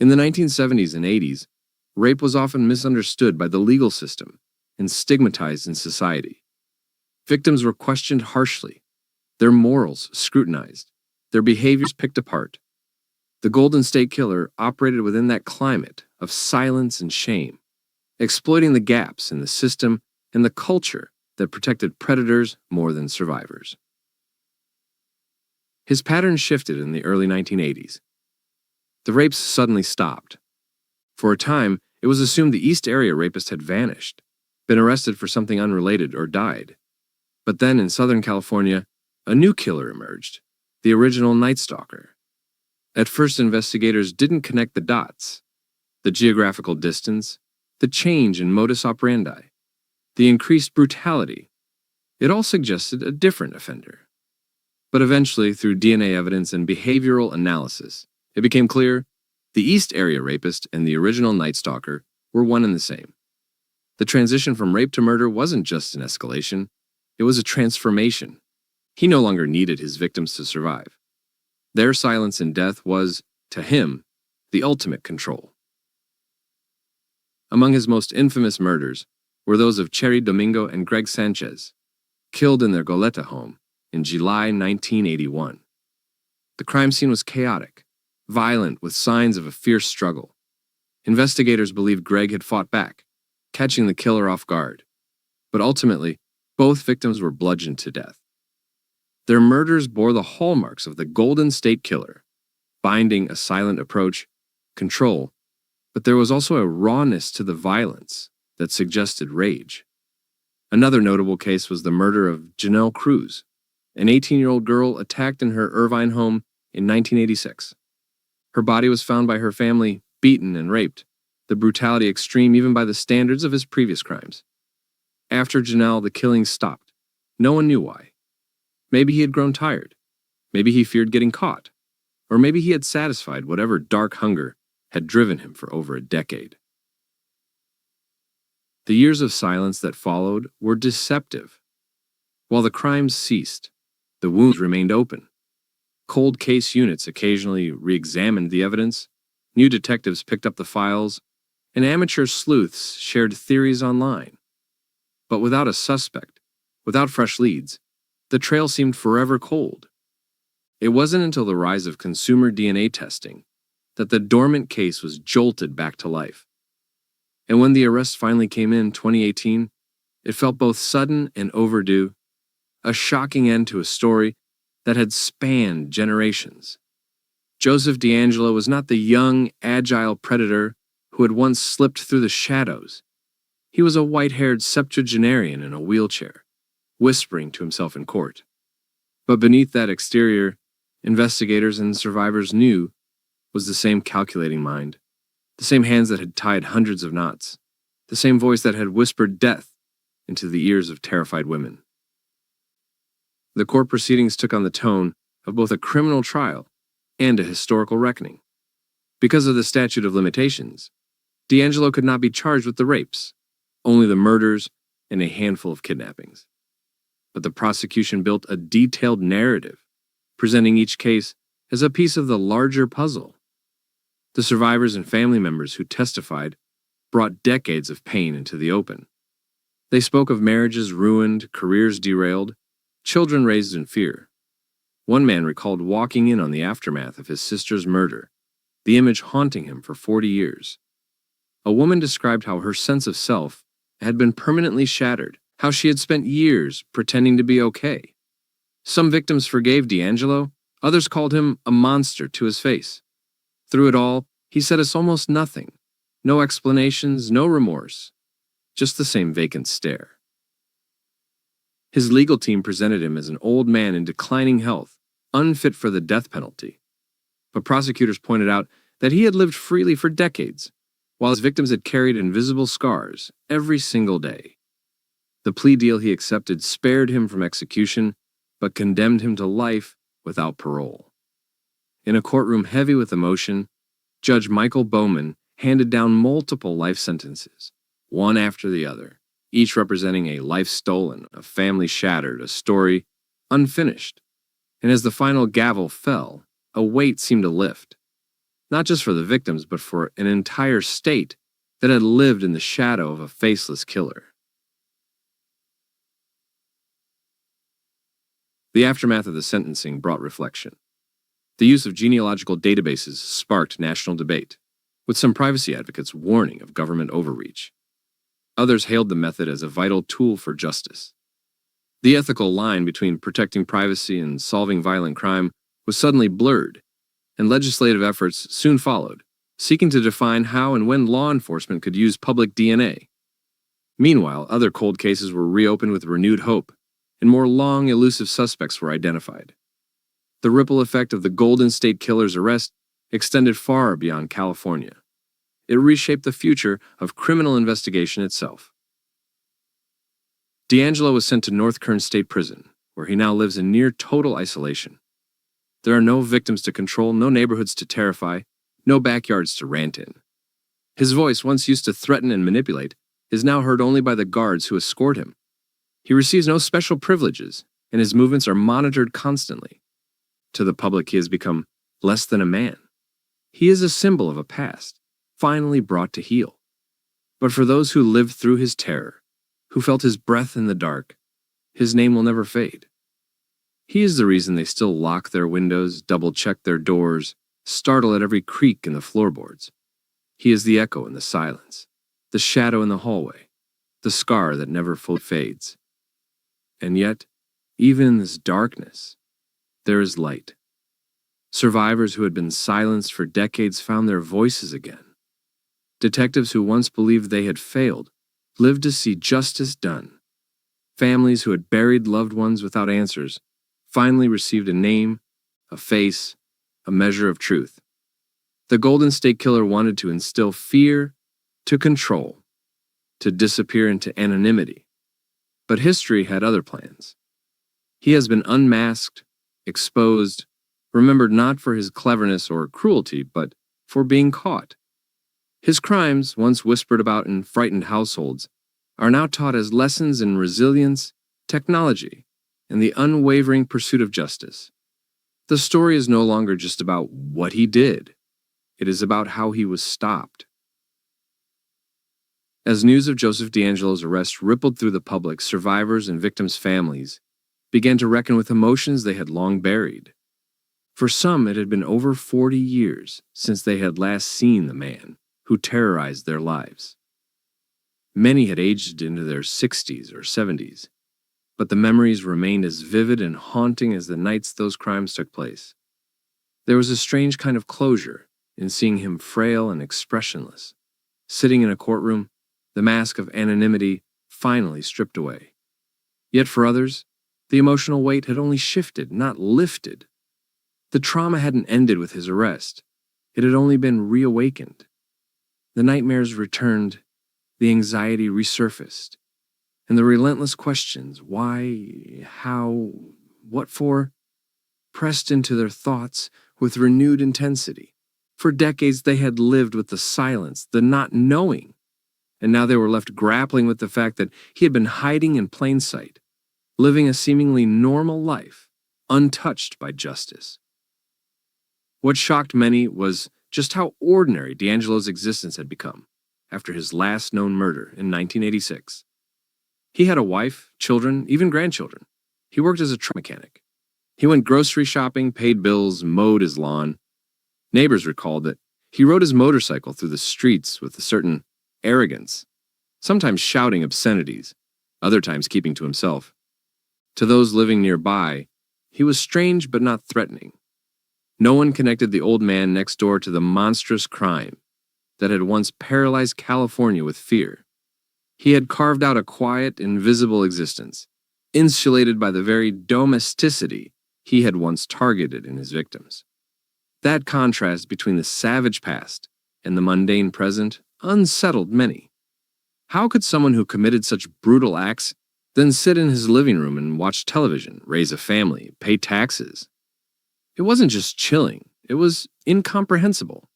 [SPEAKER 1] In the 1970s and 80s, rape was often misunderstood by the legal system and stigmatized in society. Victims were questioned harshly, their morals scrutinized, their behaviors picked apart. The Golden State Killer operated within that climate of silence and shame, exploiting the gaps in the system and the culture that protected predators more than survivors. His pattern shifted in the early 1980s. The rapes suddenly stopped. For a time, it was assumed the East Area Rapist had vanished, been arrested for something unrelated, or died. But then in Southern California, a new killer emerged, the original Night Stalker. At first, investigators didn't connect the dots. The geographical distance, the change in modus operandi, the increased brutality. It all suggested a different offender. But eventually, through DNA evidence and behavioral analysis, it became clear the East Area Rapist and the original Night Stalker were one and the same. The transition from rape to murder wasn't just an escalation, it was a transformation. He no longer needed his victims to survive. Their silence in death was, to him, the ultimate control. Among his most infamous murders were those of Cherry Domingo and Greg Sanchez, killed in their Goleta home in July 1981. The crime scene was chaotic, violent with signs of a fierce struggle. Investigators believed Greg had fought back, catching the killer off guard. But ultimately, both victims were bludgeoned to death. Their murders bore the hallmarks of the Golden State Killer, binding, a silent approach, control, but there was also a rawness to the violence that suggested rage. Another notable case was the murder of Janelle Cruz, an 18-year-old girl attacked in her Irvine home in 1986. Her body was found by her family, beaten and raped, the brutality extreme even by the standards of his previous crimes. After Janelle, the killings stopped. No one knew why. Maybe he had grown tired. Maybe he feared getting caught. Or maybe he had satisfied whatever dark hunger had driven him for over a decade. The years of silence that followed were deceptive. While the crimes ceased, the wounds remained open. Cold case units occasionally re-examined the evidence, new detectives picked up the files, and amateur sleuths shared theories online. But without a suspect, without fresh leads, the trail seemed forever cold. It wasn't until the rise of consumer DNA testing that the dormant case was jolted back to life. And when the arrest finally came in 2018, it felt both sudden and overdue, a shocking end to a story that had spanned generations. Joseph DeAngelo was not the young, agile predator who had once slipped through the shadows. He was a white-haired septuagenarian in a wheelchair, whispering to himself in court. But beneath that exterior, investigators and survivors knew was the same calculating mind, the same hands that had tied hundreds of knots, the same voice that had whispered death into the ears of terrified women. The court proceedings took on the tone of both a criminal trial and a historical reckoning. Because of the statute of limitations, DeAngelo could not be charged with the rapes, only the murders and a handful of kidnappings. But the prosecution built a detailed narrative, presenting each case as a piece of the larger puzzle. The survivors and family members who testified brought decades of pain into the open. They spoke of marriages ruined, careers derailed, children raised in fear. One man recalled walking in on the aftermath of his sister's murder, the image haunting him for 40 years. A woman described how her sense of self had been permanently shattered, how she had spent years pretending to be okay. Some victims forgave DeAngelo, others called him a monster to his face. Through it all, he said it's almost nothing. No explanations, no remorse, just the same vacant stare. His legal team presented him as an old man in declining health, unfit for the death penalty. But prosecutors pointed out that he had lived freely for decades, while his victims had carried invisible scars every single day. The plea deal he accepted spared him from execution, but condemned him to life without parole. In a courtroom heavy with emotion, Judge Michael Bowman handed down multiple life sentences, one after the other, each representing a life stolen, a family shattered, a story unfinished. and as the final gavel fell, a weight seemed to lift, not just for the victims, but for an entire state that had lived in the shadow of a faceless killer. The aftermath of the sentencing brought reflection. The use of genealogical databases sparked national debate, with some privacy advocates warning of government overreach. Others hailed the method as a vital tool for justice. The ethical line between protecting privacy and solving violent crime was suddenly blurred, and legislative efforts soon followed, seeking to define how and when law enforcement could use public DNA. Meanwhile, other cold cases were reopened with renewed hope, and more long, elusive suspects were identified. The ripple effect of the Golden State Killer's arrest extended far beyond California. It reshaped the future of criminal investigation itself. DeAngelo was sent to North Kern State Prison, where he now lives in near total isolation. There are no victims to control, no neighborhoods to terrify, no backyards to rant in. His voice, once used to threaten and manipulate, is now heard only by the guards who escort him. He receives no special privileges, and his movements are monitored constantly. To the public, he has become less than a man. He is a symbol of a past, finally brought to heel. But for those who lived through his terror, who felt his breath in the dark, his name will never fade. He is the reason they still lock their windows, double-check their doors, startle at every creak in the floorboards. He is the echo in the silence, the shadow in the hallway, the scar that never fully fades. And yet, even in this darkness, there is light. Survivors who had been silenced for decades found their voices again. Detectives who once believed they had failed lived to see justice done. Families who had buried loved ones without answers finally received a name, a face, a measure of truth. The Golden State Killer wanted to instill fear, to control, to disappear into anonymity. But history had other plans. He has been unmasked, exposed, remembered not for his cleverness or cruelty, but for being caught. His crimes, once whispered about in frightened households, are now taught as lessons in resilience, technology, and the unwavering pursuit of justice. The story is no longer just about what he did. It is about how he was stopped. As news of Joseph DeAngelo's arrest rippled through the public, survivors and victims' families began to reckon with emotions they had long buried. For some, it had been over 40 years since they had last seen the man who terrorized their lives. Many had aged into their 60s or 70s, but the memories remained as vivid and haunting as the nights those crimes took place. There was a strange kind of closure in seeing him frail and expressionless, sitting in a courtroom, the mask of anonymity finally stripped away. Yet for others, the emotional weight had only shifted, not lifted. The trauma hadn't ended with his arrest. It had only been reawakened. The nightmares returned, the anxiety resurfaced, and the relentless questions, why, how, what for, pressed into their thoughts with renewed intensity. For decades they had lived with the silence, the not knowing, and now they were left grappling with the fact that he had been hiding in plain sight, living a seemingly normal life, untouched by justice. What shocked many was just how ordinary DeAngelo's existence had become after his last known murder in 1986. He had a wife, children, even grandchildren. He worked as a truck mechanic. He went grocery shopping, paid bills, mowed his lawn. Neighbors recalled that he rode his motorcycle through the streets with a certain arrogance, sometimes shouting obscenities, other times keeping to himself. To those living nearby, he was strange but not threatening. No one connected the old man next door to the monstrous crime that had once paralyzed California with fear. He had carved out a quiet, invisible existence, insulated by the very domesticity he had once targeted in his victims. That contrast between the savage past and the mundane present unsettled many. How could someone who committed such brutal acts then sit in his living room and watch television, raise a family, pay taxes? It wasn't just chilling, it was incomprehensible.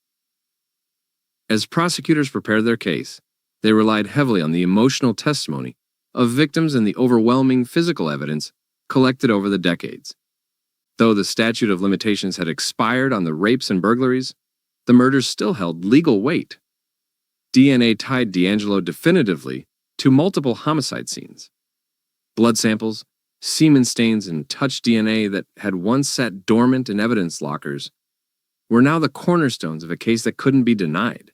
[SPEAKER 1] As prosecutors prepared their case, they relied heavily on the emotional testimony of victims and the overwhelming physical evidence collected over the decades. Though the statute of limitations had expired on the rapes and burglaries, the murders still held legal weight. DNA tied DeAngelo definitively to multiple homicide scenes. Blood samples, semen stains, and touch DNA that had once sat dormant in evidence lockers were now the cornerstones of a case that couldn't be denied.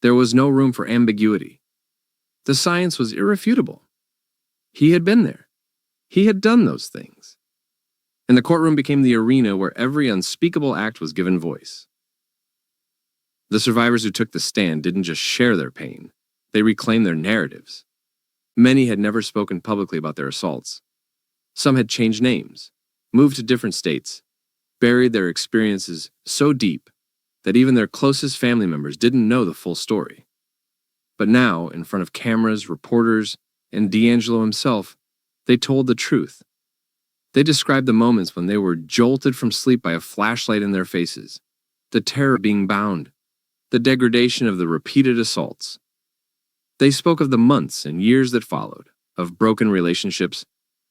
[SPEAKER 1] There was no room for ambiguity. The science was irrefutable. He had been there. He had done those things. And the courtroom became the arena where every unspeakable act was given voice. The survivors who took the stand didn't just share their pain, they reclaimed their narratives. Many had never spoken publicly about their assaults. Some had changed names, moved to different states, buried their experiences so deep that even their closest family members didn't know the full story. But now, in front of cameras, reporters, and DeAngelo himself, they told the truth. They described the moments when they were jolted from sleep by a flashlight in their faces, the terror of being bound, the degradation of the repeated assaults. They spoke of the months and years that followed, of broken relationships,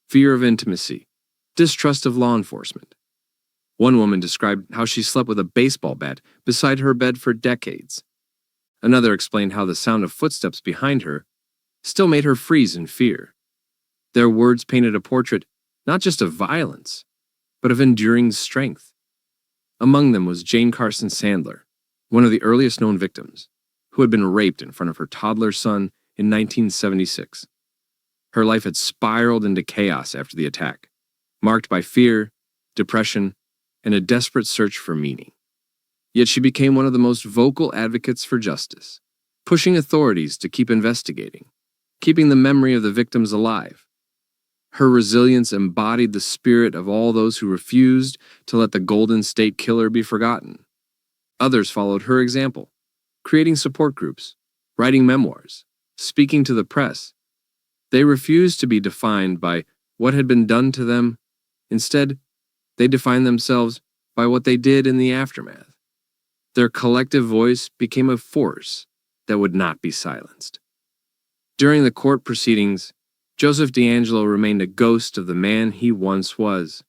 [SPEAKER 1] fear of intimacy, distrust of law enforcement. One woman described how she slept with a baseball bat beside her bed for decades. Another explained how the sound of footsteps behind her still made her freeze in fear. Their words painted a portrait not just of violence, but of enduring strength. Among them was Jane Carson Sandler, one of the earliest known victims, who had been raped in front of her toddler son in 1976. Her life had spiraled into chaos after the attack, marked by fear, depression, and a desperate search for meaning. Yet she became one of the most vocal advocates for justice, pushing authorities to keep investigating, keeping the memory of the victims alive. Her resilience embodied the spirit of all those who refused to let the Golden State Killer be forgotten. Others followed her example, creating support groups, writing memoirs, speaking to the press. They refused to be defined by what had been done to them. Instead, they defined themselves by what they did in the aftermath. Their collective voice became a force that would not be silenced. During the court proceedings, Joseph DeAngelo remained a ghost of the man he once was.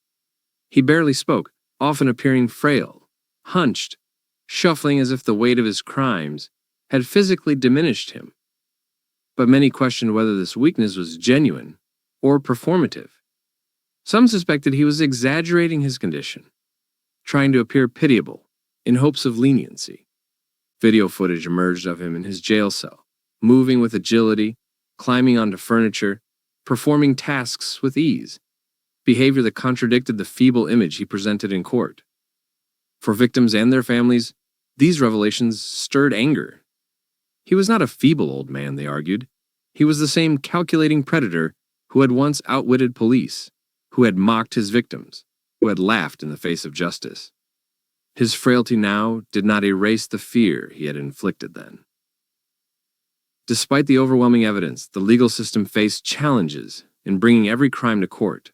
[SPEAKER 1] He barely spoke, often appearing frail, hunched, shuffling as if the weight of his crimes had physically diminished him. But many questioned whether this weakness was genuine or performative. Some suspected he was exaggerating his condition, trying to appear pitiable in hopes of leniency. Video footage emerged of him in his jail cell, moving with agility, climbing onto furniture, performing tasks with ease, behavior that contradicted the feeble image he presented in court. For victims and their families, these revelations stirred anger. He was not a feeble old man, they argued. He was the same calculating predator who had once outwitted police, who had mocked his victims, who had laughed in the face of justice. His frailty now did not erase the fear he had inflicted then. Despite the overwhelming evidence, the legal system faced challenges in bringing every crime to court.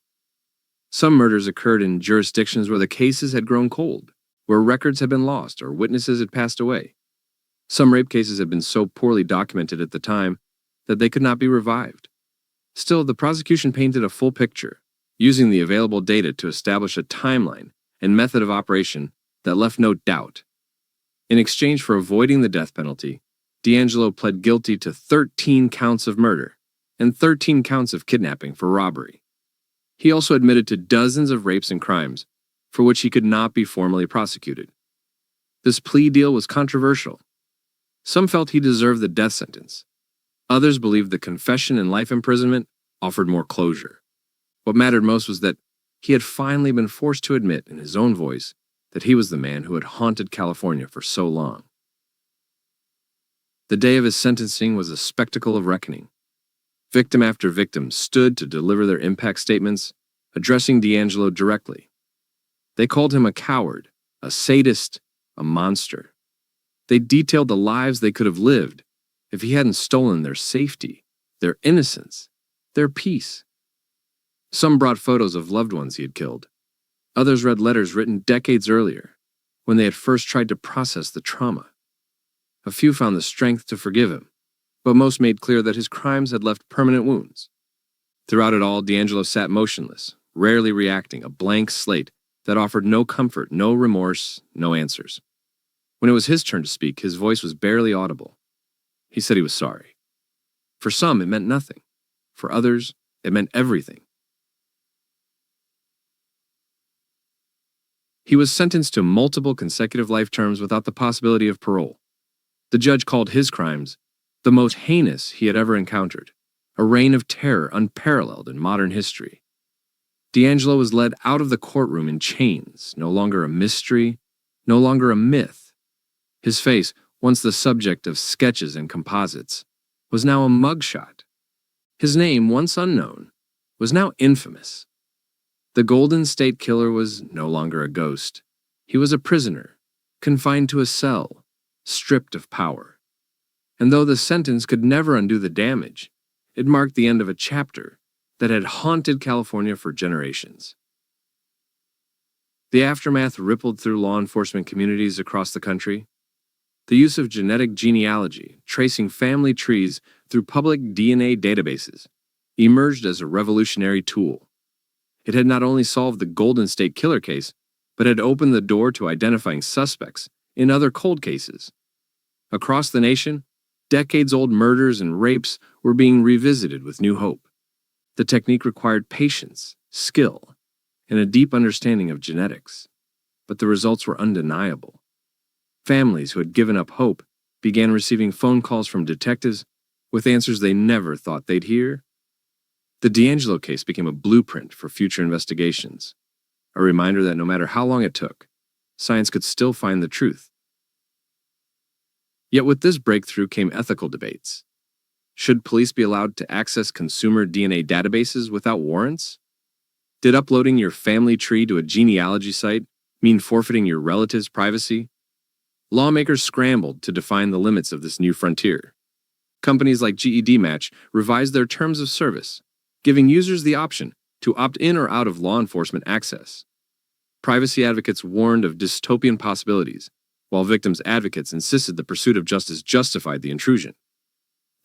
[SPEAKER 1] Some murders occurred in jurisdictions where the cases had grown cold, where records had been lost or witnesses had passed away. Some rape cases had been so poorly documented at the time that they could not be revived. Still, the prosecution painted a full picture, using the available data to establish a timeline and method of operation that left no doubt. In exchange for avoiding the death penalty, DeAngelo pled guilty to 13 counts of murder and 13 counts of kidnapping for robbery. He also admitted to dozens of rapes and crimes for which he could not be formally prosecuted. This plea deal was controversial. Some felt he deserved the death sentence. Others believed the confession and life imprisonment offered more closure. What mattered most was that he had finally been forced to admit in his own voice that he was the man who had haunted California for so long. The day of his sentencing was a spectacle of reckoning. Victim after victim stood to deliver their impact statements, addressing DeAngelo directly. They called him a coward, a sadist, a monster. They detailed the lives they could have lived if he hadn't stolen their safety, their innocence, their peace. Some brought photos of loved ones he had killed. Others read letters written decades earlier, when they had first tried to process the trauma. A few found the strength to forgive him, but most made clear that his crimes had left permanent wounds. Throughout it all, DeAngelo sat motionless, rarely reacting, a blank slate that offered no comfort, no remorse, no answers. When it was his turn to speak, his voice was barely audible. He said he was sorry. For some, it meant nothing. For others, it meant everything. He was sentenced to multiple consecutive life terms without the possibility of parole. The judge called his crimes the most heinous he had ever encountered, a reign of terror unparalleled in modern history. DeAngelo was led out of the courtroom in chains, no longer a mystery, no longer a myth. His face, once the subject of sketches and composites, was now a mugshot. His name, once unknown, was now infamous. The Golden State Killer was no longer a ghost. He was a prisoner, confined to a cell, stripped of power. And though the sentence could never undo the damage, it marked the end of a chapter that had haunted California for generations. The aftermath rippled through law enforcement communities across the country. The use of genetic genealogy, tracing family trees through public DNA databases, emerged as a revolutionary tool. It had not only solved the Golden State Killer case, but had opened the door to identifying suspects in other cold cases. Across the nation, decades-old murders and rapes were being revisited with new hope. The technique required patience, skill, and a deep understanding of genetics, but the results were undeniable. Families who had given up hope began receiving phone calls from detectives with answers they never thought they'd hear. The DeAngelo case became a blueprint for future investigations, a reminder that no matter how long it took, science could still find the truth. Yet with this breakthrough came ethical debates. Should police be allowed to access consumer DNA databases without warrants? Did uploading your family tree to a genealogy site mean forfeiting your relatives' privacy? Lawmakers scrambled to define the limits of this new frontier. Companies like GED Match revised their terms of service, giving users the option to opt in or out of law enforcement access. Privacy advocates warned of dystopian possibilities, while victims' advocates insisted the pursuit of justice justified the intrusion.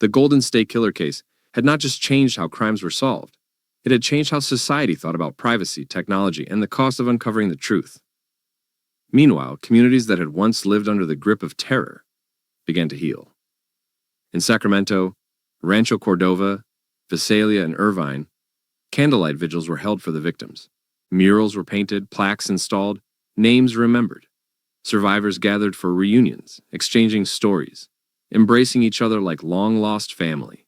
[SPEAKER 1] The Golden State Killer case had not just changed how crimes were solved, it had changed how society thought about privacy, technology, and the cost of uncovering the truth. Meanwhile, communities that had once lived under the grip of terror began to heal. In Sacramento, Rancho Cordova, Visalia, and Irvine, candlelight vigils were held for the victims. Murals were painted, plaques installed, names remembered. Survivors gathered for reunions, exchanging stories, embracing each other like long-lost family.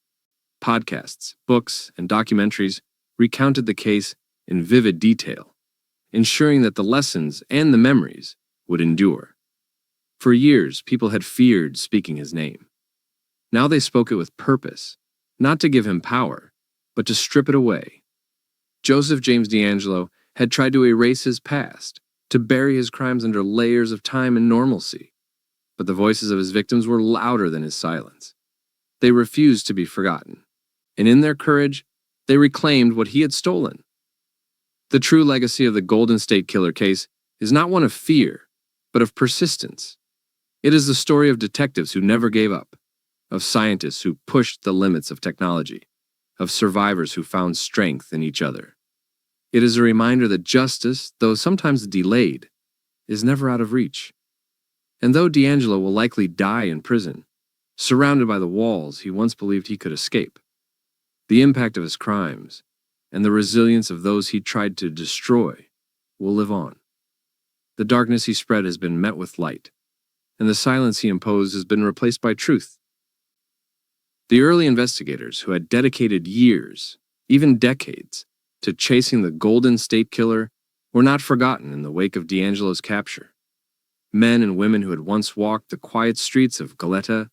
[SPEAKER 1] Podcasts, books, and documentaries recounted the case in vivid detail, ensuring that the lessons and the memories would endure. For years, people had feared speaking his name. Now they spoke it with purpose, not to give him power, but to strip it away. Joseph James DeAngelo had tried to erase his past, to bury his crimes under layers of time and normalcy. But the voices of his victims were louder than his silence. They refused to be forgotten, and in their courage, they reclaimed what he had stolen. The true legacy of the Golden State Killer case is not one of fear, but of persistence. It is the story of detectives who never gave up, of scientists who pushed the limits of technology, of survivors who found strength in each other. It is a reminder that justice, though sometimes delayed, is never out of reach. And though DeAngelo will likely die in prison, surrounded by the walls he once believed he could escape, the impact of his crimes and the resilience of those he tried to destroy will live on. The darkness he spread has been met with light, and the silence he imposed has been replaced by truth. The early investigators who had dedicated years, even decades, to chasing the Golden State Killer were not forgotten in the wake of DeAngelo's capture. Men and women who had once walked the quiet streets of Goleta,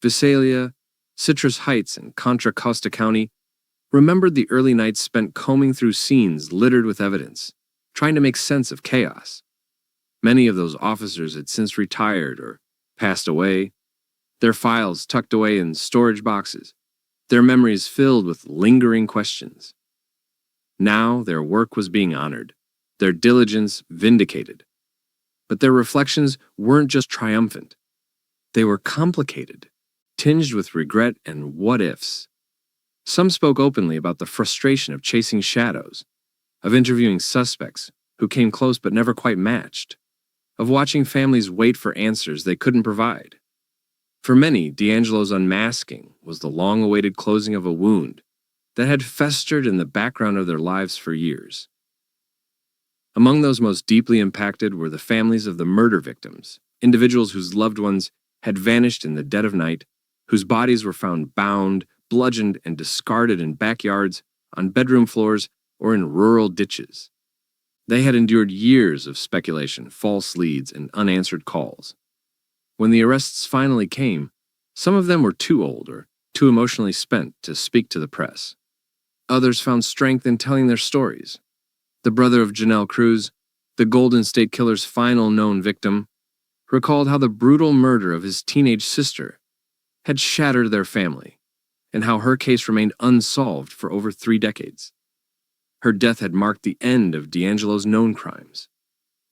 [SPEAKER 1] Visalia, Citrus Heights, and Contra Costa County remembered the early nights spent combing through scenes littered with evidence, trying to make sense of chaos. Many of those officers had since retired or passed away, their files tucked away in storage boxes, their memories filled with lingering questions. Now their work was being honored, their diligence vindicated. But their reflections weren't just triumphant. They were complicated, tinged with regret and what-ifs. Some spoke openly about the frustration of chasing shadows, of interviewing suspects who came close but never quite matched, of watching families wait for answers they couldn't provide. For many, DeAngelo's unmasking was the long-awaited closing of a wound that had festered in the background of their lives for years. Among those most deeply impacted were the families of the murder victims, individuals whose loved ones had vanished in the dead of night, whose bodies were found bound, bludgeoned, and discarded in backyards, on bedroom floors, or in rural ditches. They had endured years of speculation, false leads, and unanswered calls. When the arrests finally came, some of them were too old or too emotionally spent to speak to the press. Others found strength in telling their stories. The brother of Janelle Cruz, the Golden State Killer's final known victim, recalled how the brutal murder of his teenage sister had shattered their family, and how her case remained unsolved for over 3 decades. Her death had marked the end of DeAngelo's known crimes,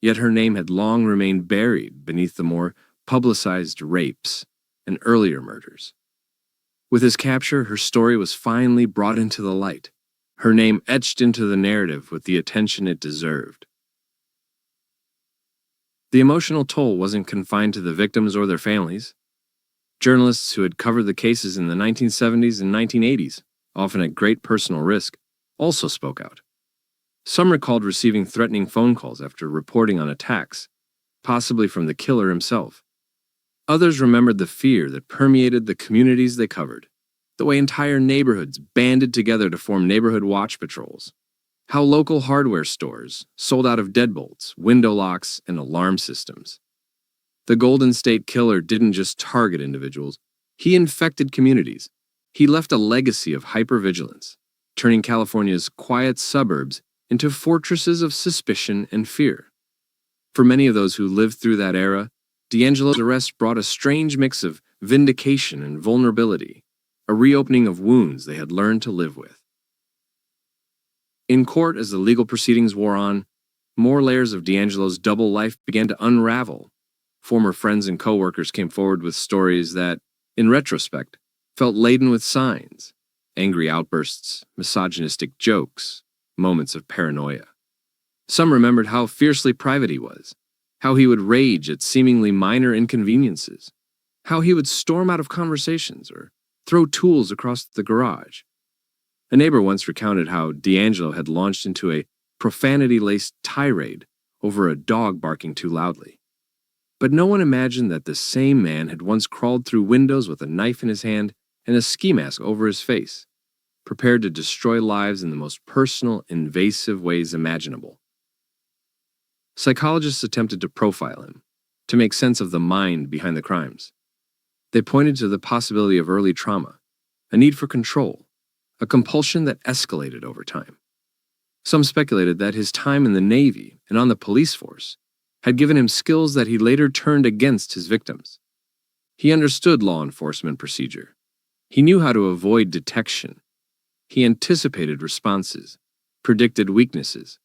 [SPEAKER 1] yet her name had long remained buried beneath the more publicized rapes and earlier murders. With his capture, her story was finally brought into the light, her name etched into the narrative with the attention it deserved. The emotional toll wasn't confined to the victims or their families. Journalists who had covered the cases in the 1970s and 1980s, often at great personal risk, also spoke out. Some recalled receiving threatening phone calls after reporting on attacks, possibly from the killer himself. Others remembered the fear that permeated the communities they covered, the way entire neighborhoods banded together to form neighborhood watch patrols, how local hardware stores sold out of deadbolts, window locks, and alarm systems. The Golden State Killer didn't just target individuals, he infected communities. He left a legacy of hypervigilance, turning California's quiet suburbs into fortresses of suspicion and fear. For many of those who lived through that era, DeAngelo's arrest brought a strange mix of vindication and vulnerability, a reopening of wounds they had learned to live with. In court, as the legal proceedings wore on, more layers of DeAngelo's double life began to unravel. Former friends and coworkers came forward with stories that, in retrospect, felt laden with signs, angry outbursts, misogynistic jokes, moments of paranoia. Some remembered how fiercely private he was, how he would rage at seemingly minor inconveniences, how he would storm out of conversations or throw tools across the garage. A neighbor once recounted how DeAngelo had launched into a profanity-laced tirade over a dog barking too loudly. But no one imagined that the same man had once crawled through windows with a knife in his hand and a ski mask over his face, prepared to destroy lives in the most personal, invasive ways imaginable. Psychologists attempted to profile him, to make sense of the mind behind the crimes. They pointed to the possibility of early trauma, a need for control, a compulsion that escalated over time. Some speculated that his time in the Navy and on the police force had given him skills that he later turned against his victims. He understood law enforcement procedure. He knew how to avoid detection. He anticipated responses, predicted weaknesses.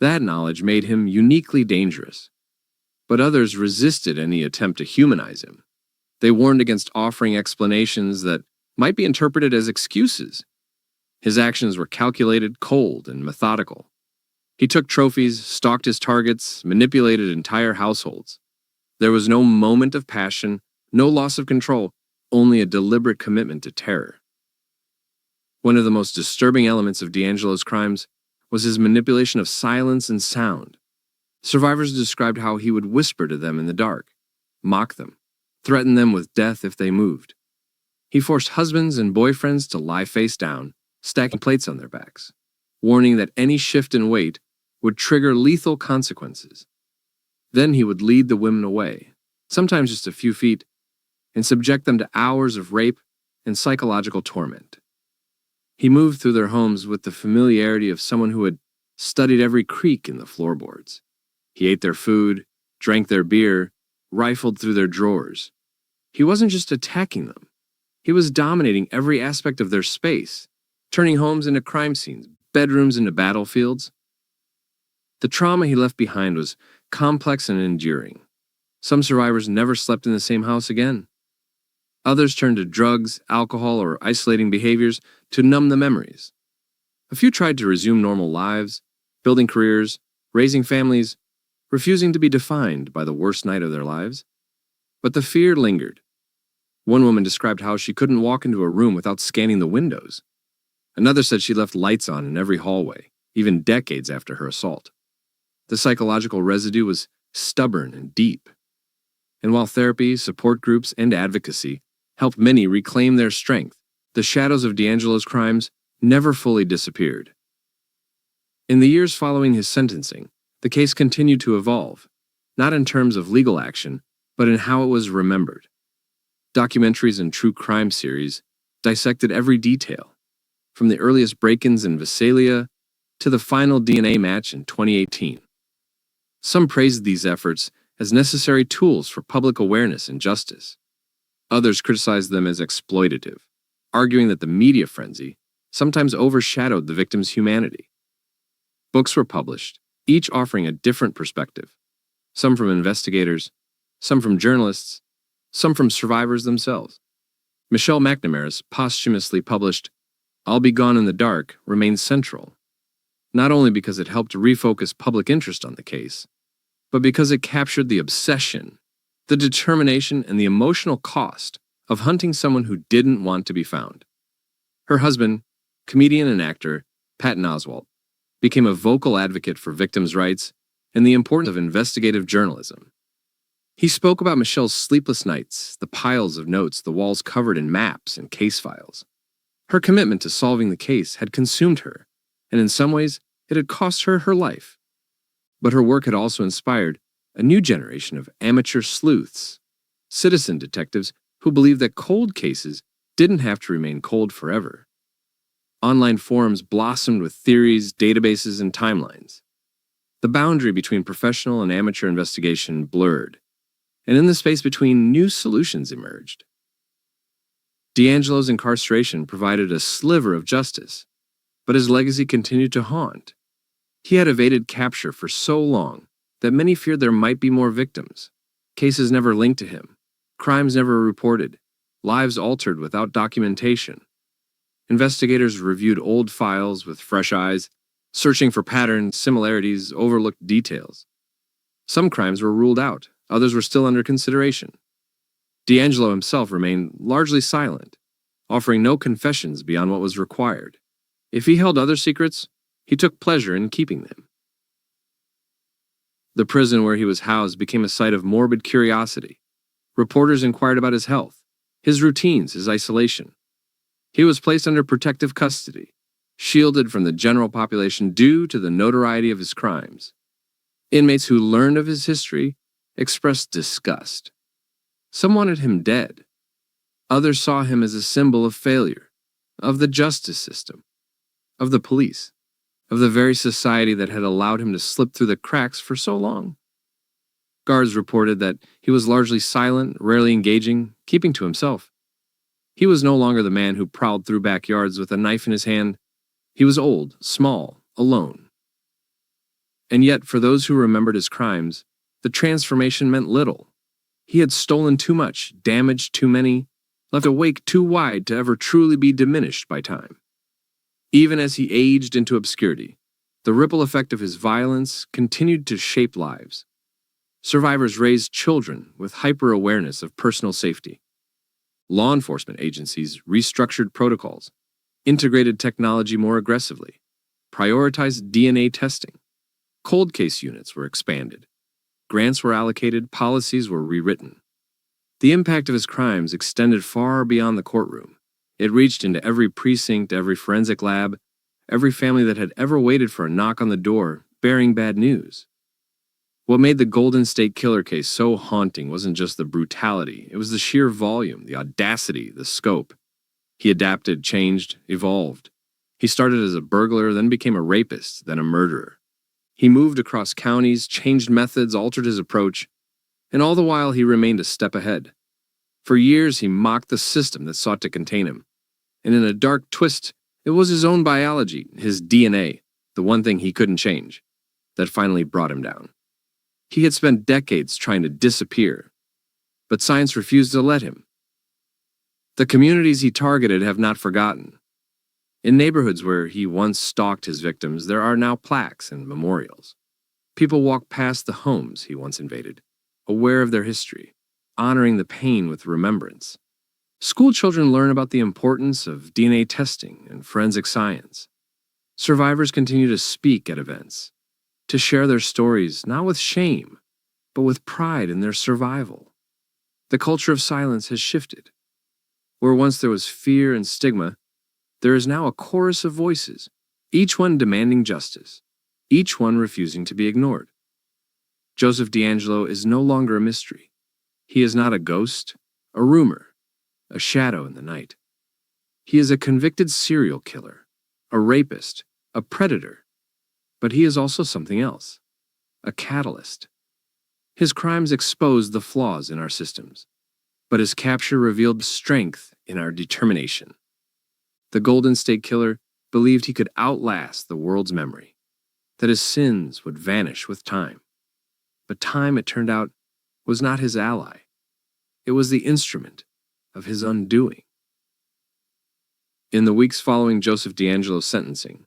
[SPEAKER 1] That knowledge made him uniquely dangerous. But others resisted any attempt to humanize him. They warned against offering explanations that might be interpreted as excuses. His actions were calculated, cold, and methodical. He took trophies, stalked his targets, manipulated entire households. There was no moment of passion, no loss of control, only a deliberate commitment to terror. One of the most disturbing elements of DeAngelo's crimes was his manipulation of silence and sound. Survivors described how he would whisper to them in the dark, mock them, threaten them with death if they moved. He forced husbands and boyfriends to lie face down, stacking plates on their backs, warning that any shift in weight would trigger lethal consequences. Then he would lead the women away, sometimes just a few feet, and subject them to hours of rape and psychological torment. He moved through their homes with the familiarity of someone who had studied every creak in the floorboards. He ate their food, drank their beer, rifled through their drawers. He wasn't just attacking them. He was dominating every aspect of their space, turning homes into crime scenes, bedrooms into battlefields. The trauma he left behind was complex and enduring. Some survivors never slept in the same house again. Others turned to drugs, alcohol, or isolating behaviors to numb the memories. A few tried to resume normal lives, building careers, raising families, refusing to be defined by the worst night of their lives. But the fear lingered. One woman described how she couldn't walk into a room without scanning the windows. Another said she left lights on in every hallway, even decades after her assault. The psychological residue was stubborn and deep. And while therapy, support groups, and advocacy helped many reclaim their strength, the shadows of DeAngelo's crimes never fully disappeared. In the years following his sentencing, the case continued to evolve, not in terms of legal action, but in how it was remembered. Documentaries and true crime series dissected every detail, from the earliest break-ins in Visalia to the final DNA match in 2018. Some praised these efforts as necessary tools for public awareness and justice. Others criticized them as exploitative, arguing that the media frenzy sometimes overshadowed the victim's humanity. Books were published, each offering a different perspective, some from investigators, some from journalists, some from survivors themselves. Michelle McNamara's posthumously published I'll Be Gone in the Dark remains central, not only because it helped refocus public interest on the case, but because it captured the obsession, the determination, and the emotional cost of hunting someone who didn't want to be found. Her husband, comedian and actor Patton Oswalt, became a vocal advocate for victims' rights and the importance of investigative journalism. He spoke about Michelle's sleepless nights, the piles of notes, the walls covered in maps and case files. Her commitment to solving the case had consumed her, and in some ways, it had cost her her life. But her work had also inspired a new generation of amateur sleuths, citizen detectives who believed that cold cases didn't have to remain cold forever. Online forums blossomed with theories, databases, and timelines. The boundary between professional and amateur investigation blurred, and in the space between, new solutions emerged. DeAngelo's incarceration provided a sliver of justice, but his legacy continued to haunt. He had evaded capture for so long that many feared there might be more victims. Cases never linked to him, crimes never reported, lives altered without documentation. Investigators reviewed old files with fresh eyes, searching for patterns, similarities, overlooked details. Some crimes were ruled out, others were still under consideration. DeAngelo himself remained largely silent, offering no confessions beyond what was required. If he held other secrets, he took pleasure in keeping them. The prison where he was housed became a site of morbid curiosity. Reporters inquired about his health, his routines, his isolation. He was placed under protective custody, shielded from the general population due to the notoriety of his crimes. Inmates who learned of his history expressed disgust. Some wanted him dead. Others saw him as a symbol of failure, of the justice system, of the police, of the very society that had allowed him to slip through the cracks for so long. Guards reported that he was largely silent, rarely engaging, keeping to himself. He was no longer the man who prowled through backyards with a knife in his hand. He was old, small, alone. And yet, for those who remembered his crimes, the transformation meant little. He had stolen too much, damaged too many, left a wake too wide to ever truly be diminished by time. Even as he aged into obscurity, the ripple effect of his violence continued to shape lives. Survivors raised children with hyper-awareness of personal safety. Law enforcement agencies restructured protocols, integrated technology more aggressively, prioritized DNA testing. Cold case units were expanded. Grants were allocated, policies were rewritten. The impact of his crimes extended far beyond the courtroom. It reached into every precinct, every forensic lab, every family that had ever waited for a knock on the door, bearing bad news. What made the Golden State Killer case so haunting wasn't just the brutality, it was the sheer volume, the audacity, the scope. He adapted, changed, evolved. He started as a burglar, then became a rapist, then a murderer. He moved across counties, changed methods, altered his approach, and all the while he remained a step ahead. For years he mocked the system that sought to contain him. And in a dark twist, it was his own biology, his DNA, the one thing he couldn't change, that finally brought him down. He had spent decades trying to disappear, but science refused to let him. The communities he targeted have not forgotten. In neighborhoods where he once stalked his victims, there are now plaques and memorials. People walked past the homes he once invaded, aware of their history, honoring the pain with remembrance. School children learn about the importance of DNA testing and forensic science. Survivors continue to speak at events, to share their stories not with shame, but with pride in their survival. The culture of silence has shifted. Where once there was fear and stigma, there is now a chorus of voices, each one demanding justice, each one refusing to be ignored. Joseph DeAngelo is no longer a mystery. He is not a ghost, a rumor, a shadow in the night. He is a convicted serial killer, a rapist, a predator. But he is also something else, a catalyst. His crimes exposed the flaws in our systems, but his capture revealed strength in our determination. The Golden State Killer believed he could outlast the world's memory, that his sins would vanish with time. But time, it turned out, was not his ally. It was the instrument of his undoing. In the weeks following Joseph DeAngelo's sentencing,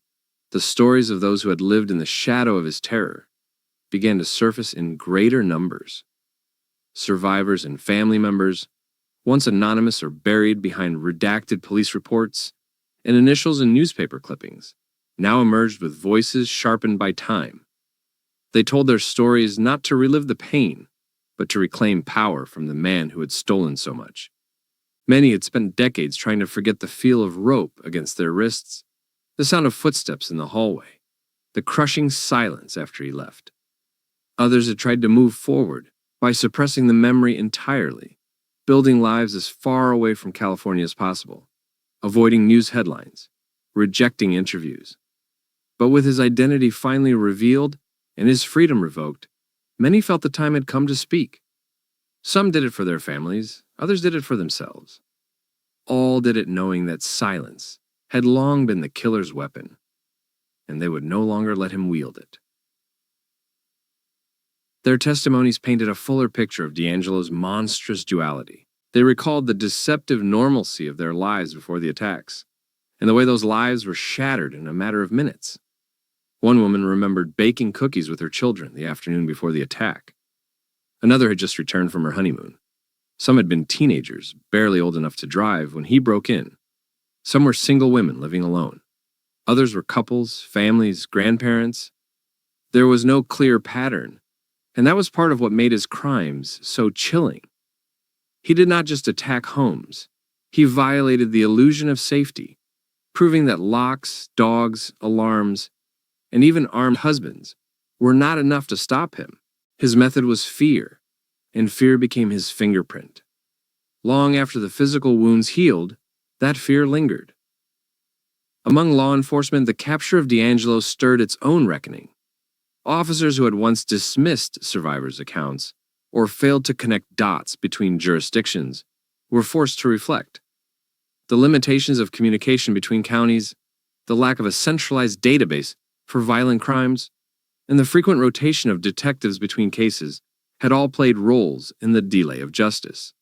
[SPEAKER 1] the stories of those who had lived in the shadow of his terror began to surface in greater numbers. Survivors and family members, once anonymous or buried behind redacted police reports and initials in newspaper clippings, now emerged with voices sharpened by time. They told their stories not to relive the pain, but to reclaim power from the man who had stolen so much. Many had spent decades trying to forget the feel of rope against their wrists, the sound of footsteps in the hallway, the crushing silence after he left. Others had tried to move forward by suppressing the memory entirely, building lives as far away from California as possible, avoiding news headlines, rejecting interviews. But with his identity finally revealed and his freedom revoked, many felt the time had come to speak. Some did it for their families, others did it for themselves. All did it knowing that silence had long been the killer's weapon, and they would no longer let him wield it. Their testimonies painted a fuller picture of DeAngelo's monstrous duality. They recalled the deceptive normalcy of their lives before the attacks, and the way those lives were shattered in a matter of minutes. One woman remembered baking cookies with her children the afternoon before the attack. Another had just returned from her honeymoon. Some had been teenagers, barely old enough to drive, when he broke in. Some were single women living alone. Others were couples, families, grandparents. There was no clear pattern, and that was part of what made his crimes so chilling. He did not just attack homes. He violated the illusion of safety, proving that locks, dogs, alarms, and even armed husbands were not enough to stop him. His method was fear, and fear became his fingerprint. Long after the physical wounds healed, that fear lingered. Among law enforcement, the capture of DeAngelo stirred its own reckoning. Officers who had once dismissed survivors' accounts or failed to connect dots between jurisdictions were forced to reflect. The limitations of communication between counties, the lack of a centralized database for violent crimes, and the frequent rotation of detectives between cases had all played roles in the delay of justice.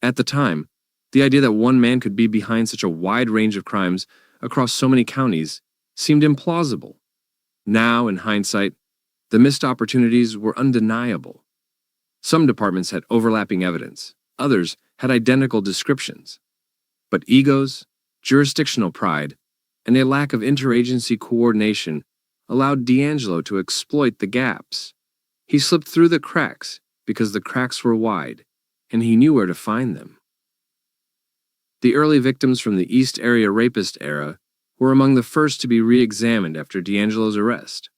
[SPEAKER 1] At the time, the idea that one man could be behind such a wide range of crimes across so many counties seemed implausible. Now, in hindsight, the missed opportunities were undeniable. Some departments had overlapping evidence, others had identical descriptions. But egos, jurisdictional pride, and a lack of interagency coordination allowed DeAngelo to exploit the gaps. He slipped through the cracks because the cracks were wide, and he knew where to find them. The early victims from the East Area Rapist era were among the first to be re-examined after DeAngelo's arrest.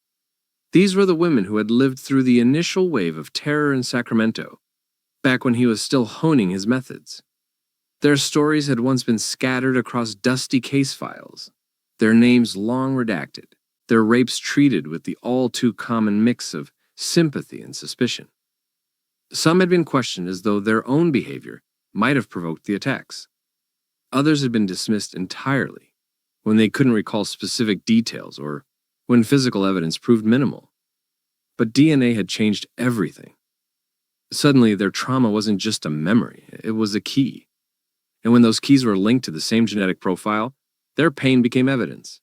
[SPEAKER 1] These were the women who had lived through the initial wave of terror in Sacramento, back when he was still honing his methods. Their stories had once been scattered across dusty case files, their names long redacted, their rapes treated with the all-too-common mix of sympathy and suspicion. Some had been questioned as though their own behavior might have provoked the attacks. Others had been dismissed entirely when they couldn't recall specific details or when physical evidence proved minimal. But DNA had changed everything. Suddenly, their trauma wasn't just a memory, it was a key. And when those keys were linked to the same genetic profile, their pain became evidence.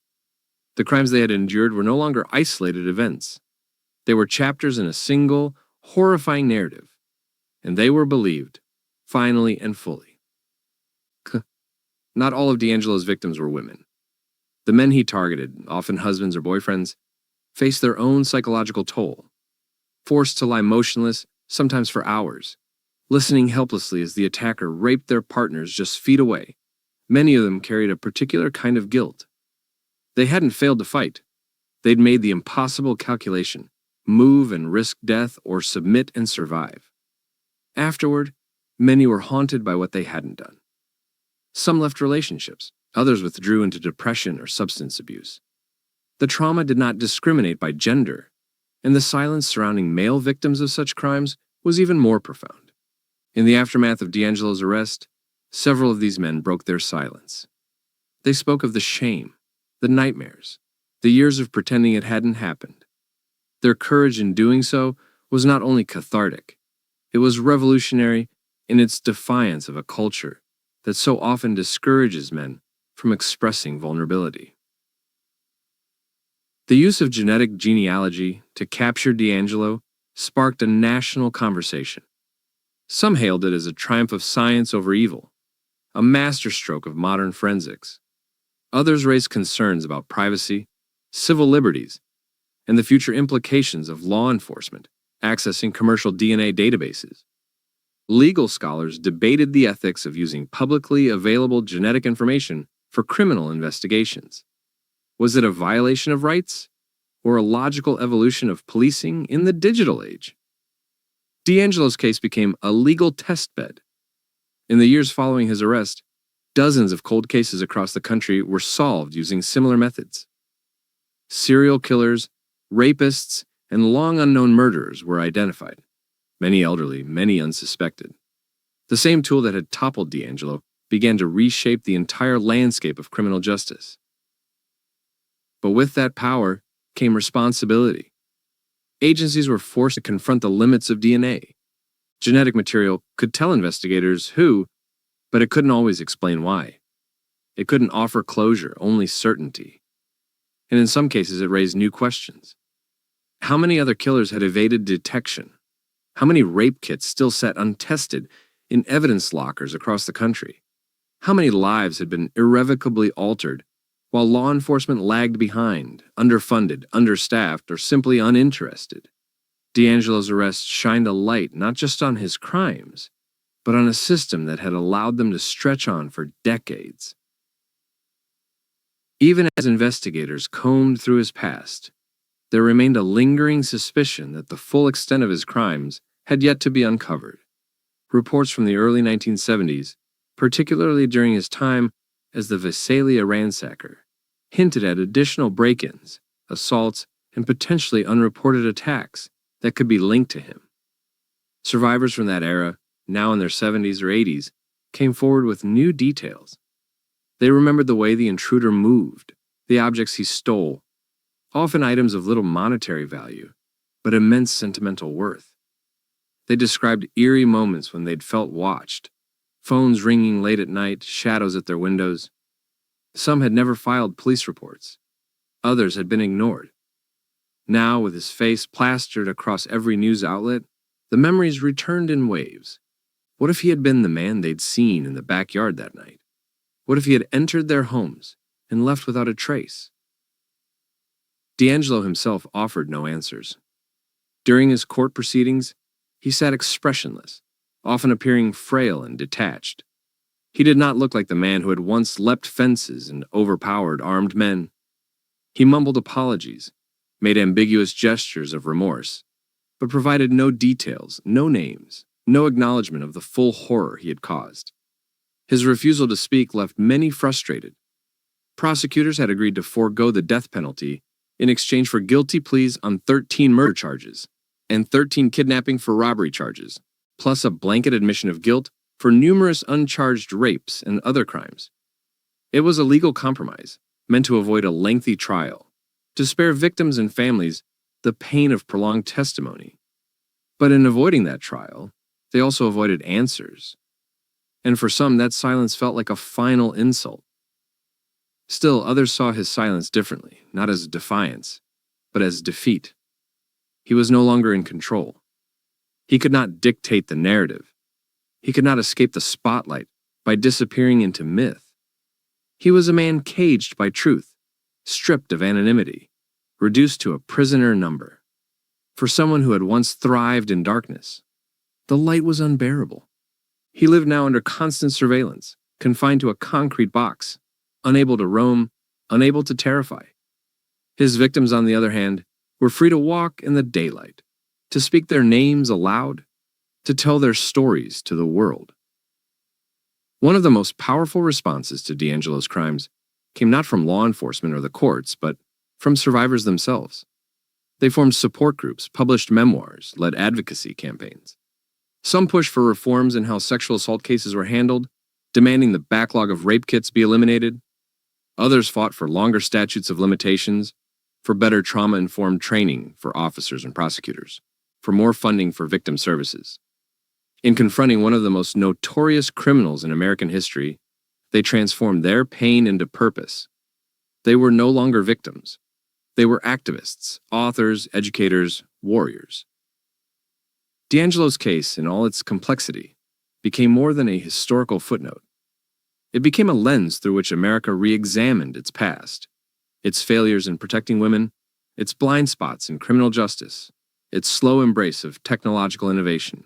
[SPEAKER 1] The crimes they had endured were no longer isolated events. They were chapters in a single, horrifying narrative, and they were believed, finally and fully. Not all of DeAngelo's victims were women. The men he targeted, often husbands or boyfriends, faced their own psychological toll, forced to lie motionless, sometimes for hours, listening helplessly as the attacker raped their partners just feet away. Many of them carried a particular kind of guilt. They hadn't failed to fight. They'd made the impossible calculation: move and risk death or submit and survive. Afterward, many were haunted by what they hadn't done. Some left relationships, others withdrew into depression or substance abuse. The trauma did not discriminate by gender, and the silence surrounding male victims of such crimes was even more profound. In the aftermath of DeAngelo's arrest, several of these men broke their silence. They spoke of the shame, the nightmares, the years of pretending it hadn't happened. Their courage in doing so was not only cathartic, it was revolutionary in its defiance of a culture that so often discourages men from expressing vulnerability. The use of genetic genealogy to capture DeAngelo sparked a national conversation. Some hailed it as a triumph of science over evil, a masterstroke of modern forensics. Others raised concerns about privacy, civil liberties, and the future implications of law enforcement accessing commercial DNA databases. Legal scholars debated the ethics of using publicly available genetic information for criminal investigations. Was it a violation of rights, or a logical evolution of policing in the digital age? DeAngelo's case became a legal testbed. In the years following his arrest, dozens of cold cases across the country were solved using similar methods. Serial killers, rapists, and long unknown murderers were identified. Many elderly, many unsuspected. The same tool that had toppled DeAngelo began to reshape the entire landscape of criminal justice. But with that power came responsibility. Agencies were forced to confront the limits of DNA. Genetic material could tell investigators who, but it couldn't always explain why. It couldn't offer closure, only certainty. And in some cases, it raised new questions. How many other killers had evaded detection? How many rape kits still sat untested in evidence lockers across the country? How many lives had been irrevocably altered while law enforcement lagged behind, underfunded, understaffed, or simply uninterested? DeAngelo's arrest shined a light not just on his crimes, but on a system that had allowed them to stretch on for decades. Even as investigators combed through his past, there remained a lingering suspicion that the full extent of his crimes had yet to be uncovered. Reports from the early 1970s, particularly during his time as the Visalia Ransacker, hinted at additional break-ins, assaults, and potentially unreported attacks that could be linked to him. Survivors from that era, now in their 70s or 80s, came forward with new details. They remembered the way the intruder moved, the objects he stole, often items of little monetary value, but immense sentimental worth. They described eerie moments when they'd felt watched, phones ringing late at night, shadows at their windows. Some had never filed police reports. Others had been ignored. Now, with his face plastered across every news outlet, the memories returned in waves. What if he had been the man they'd seen in the backyard that night? What if he had entered their homes and left without a trace? DeAngelo himself offered no answers. During his court proceedings, he sat expressionless, often appearing frail and detached. He did not look like the man who had once leapt fences and overpowered armed men. He mumbled apologies, made ambiguous gestures of remorse, but provided no details, no names, no acknowledgement of the full horror he had caused. His refusal to speak left many frustrated. Prosecutors had agreed to forego the death penalty in exchange for guilty pleas on 13 murder charges and 13 kidnapping for robbery charges, plus a blanket admission of guilt for numerous uncharged rapes and other crimes. It was a legal compromise, meant to avoid a lengthy trial, to spare victims and families the pain of prolonged testimony. But in avoiding that trial, they also avoided answers. And for some, that silence felt like a final insult. Still, others saw his silence differently, not as defiance, but as defeat. He was no longer in control. He could not dictate the narrative. He could not escape the spotlight by disappearing into myth. He was a man caged by truth, stripped of anonymity, reduced to a prisoner number. For someone who had once thrived in darkness, the light was unbearable. He lived now under constant surveillance, confined to a concrete box, unable to roam, unable to terrify. His victims, on the other hand, were free to walk in the daylight, to speak their names aloud, to tell their stories to the world. One of the most powerful responses to DeAngelo's crimes came not from law enforcement or the courts, but from survivors themselves. They formed support groups, published memoirs, led advocacy campaigns. Some pushed for reforms in how sexual assault cases were handled, demanding the backlog of rape kits be eliminated. Others fought for longer statutes of limitations, for better trauma-informed training for officers and prosecutors, for more funding for victim services. In confronting one of the most notorious criminals in American history, they transformed their pain into purpose. They were no longer victims. They were activists, authors, educators, warriors. DeAngelo's case, in all its complexity, became more than a historical footnote. It became a lens through which America re-examined its past, its failures in protecting women, its blind spots in criminal justice, its slow embrace of technological innovation.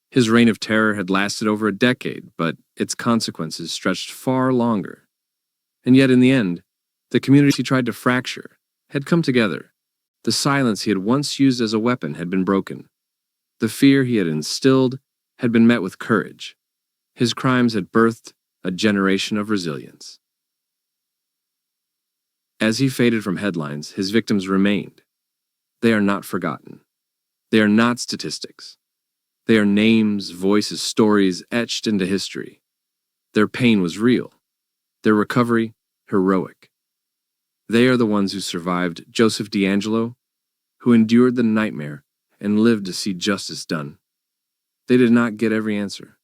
[SPEAKER 1] His reign of terror had lasted over a decade, but its consequences stretched far longer. And yet, in the end, the communities he tried to fracture had come together. The silence he had once used as a weapon had been broken. The fear he had instilled had been met with courage. His crimes had birthed a generation of resilience. As he faded from headlines, his victims remained. They are not forgotten. They are not statistics. They are names, voices, stories etched into history. Their pain was real. Their recovery, heroic. They are the ones who survived Joseph DeAngelo, who endured the nightmare and lived to see justice done. They did not get every answer,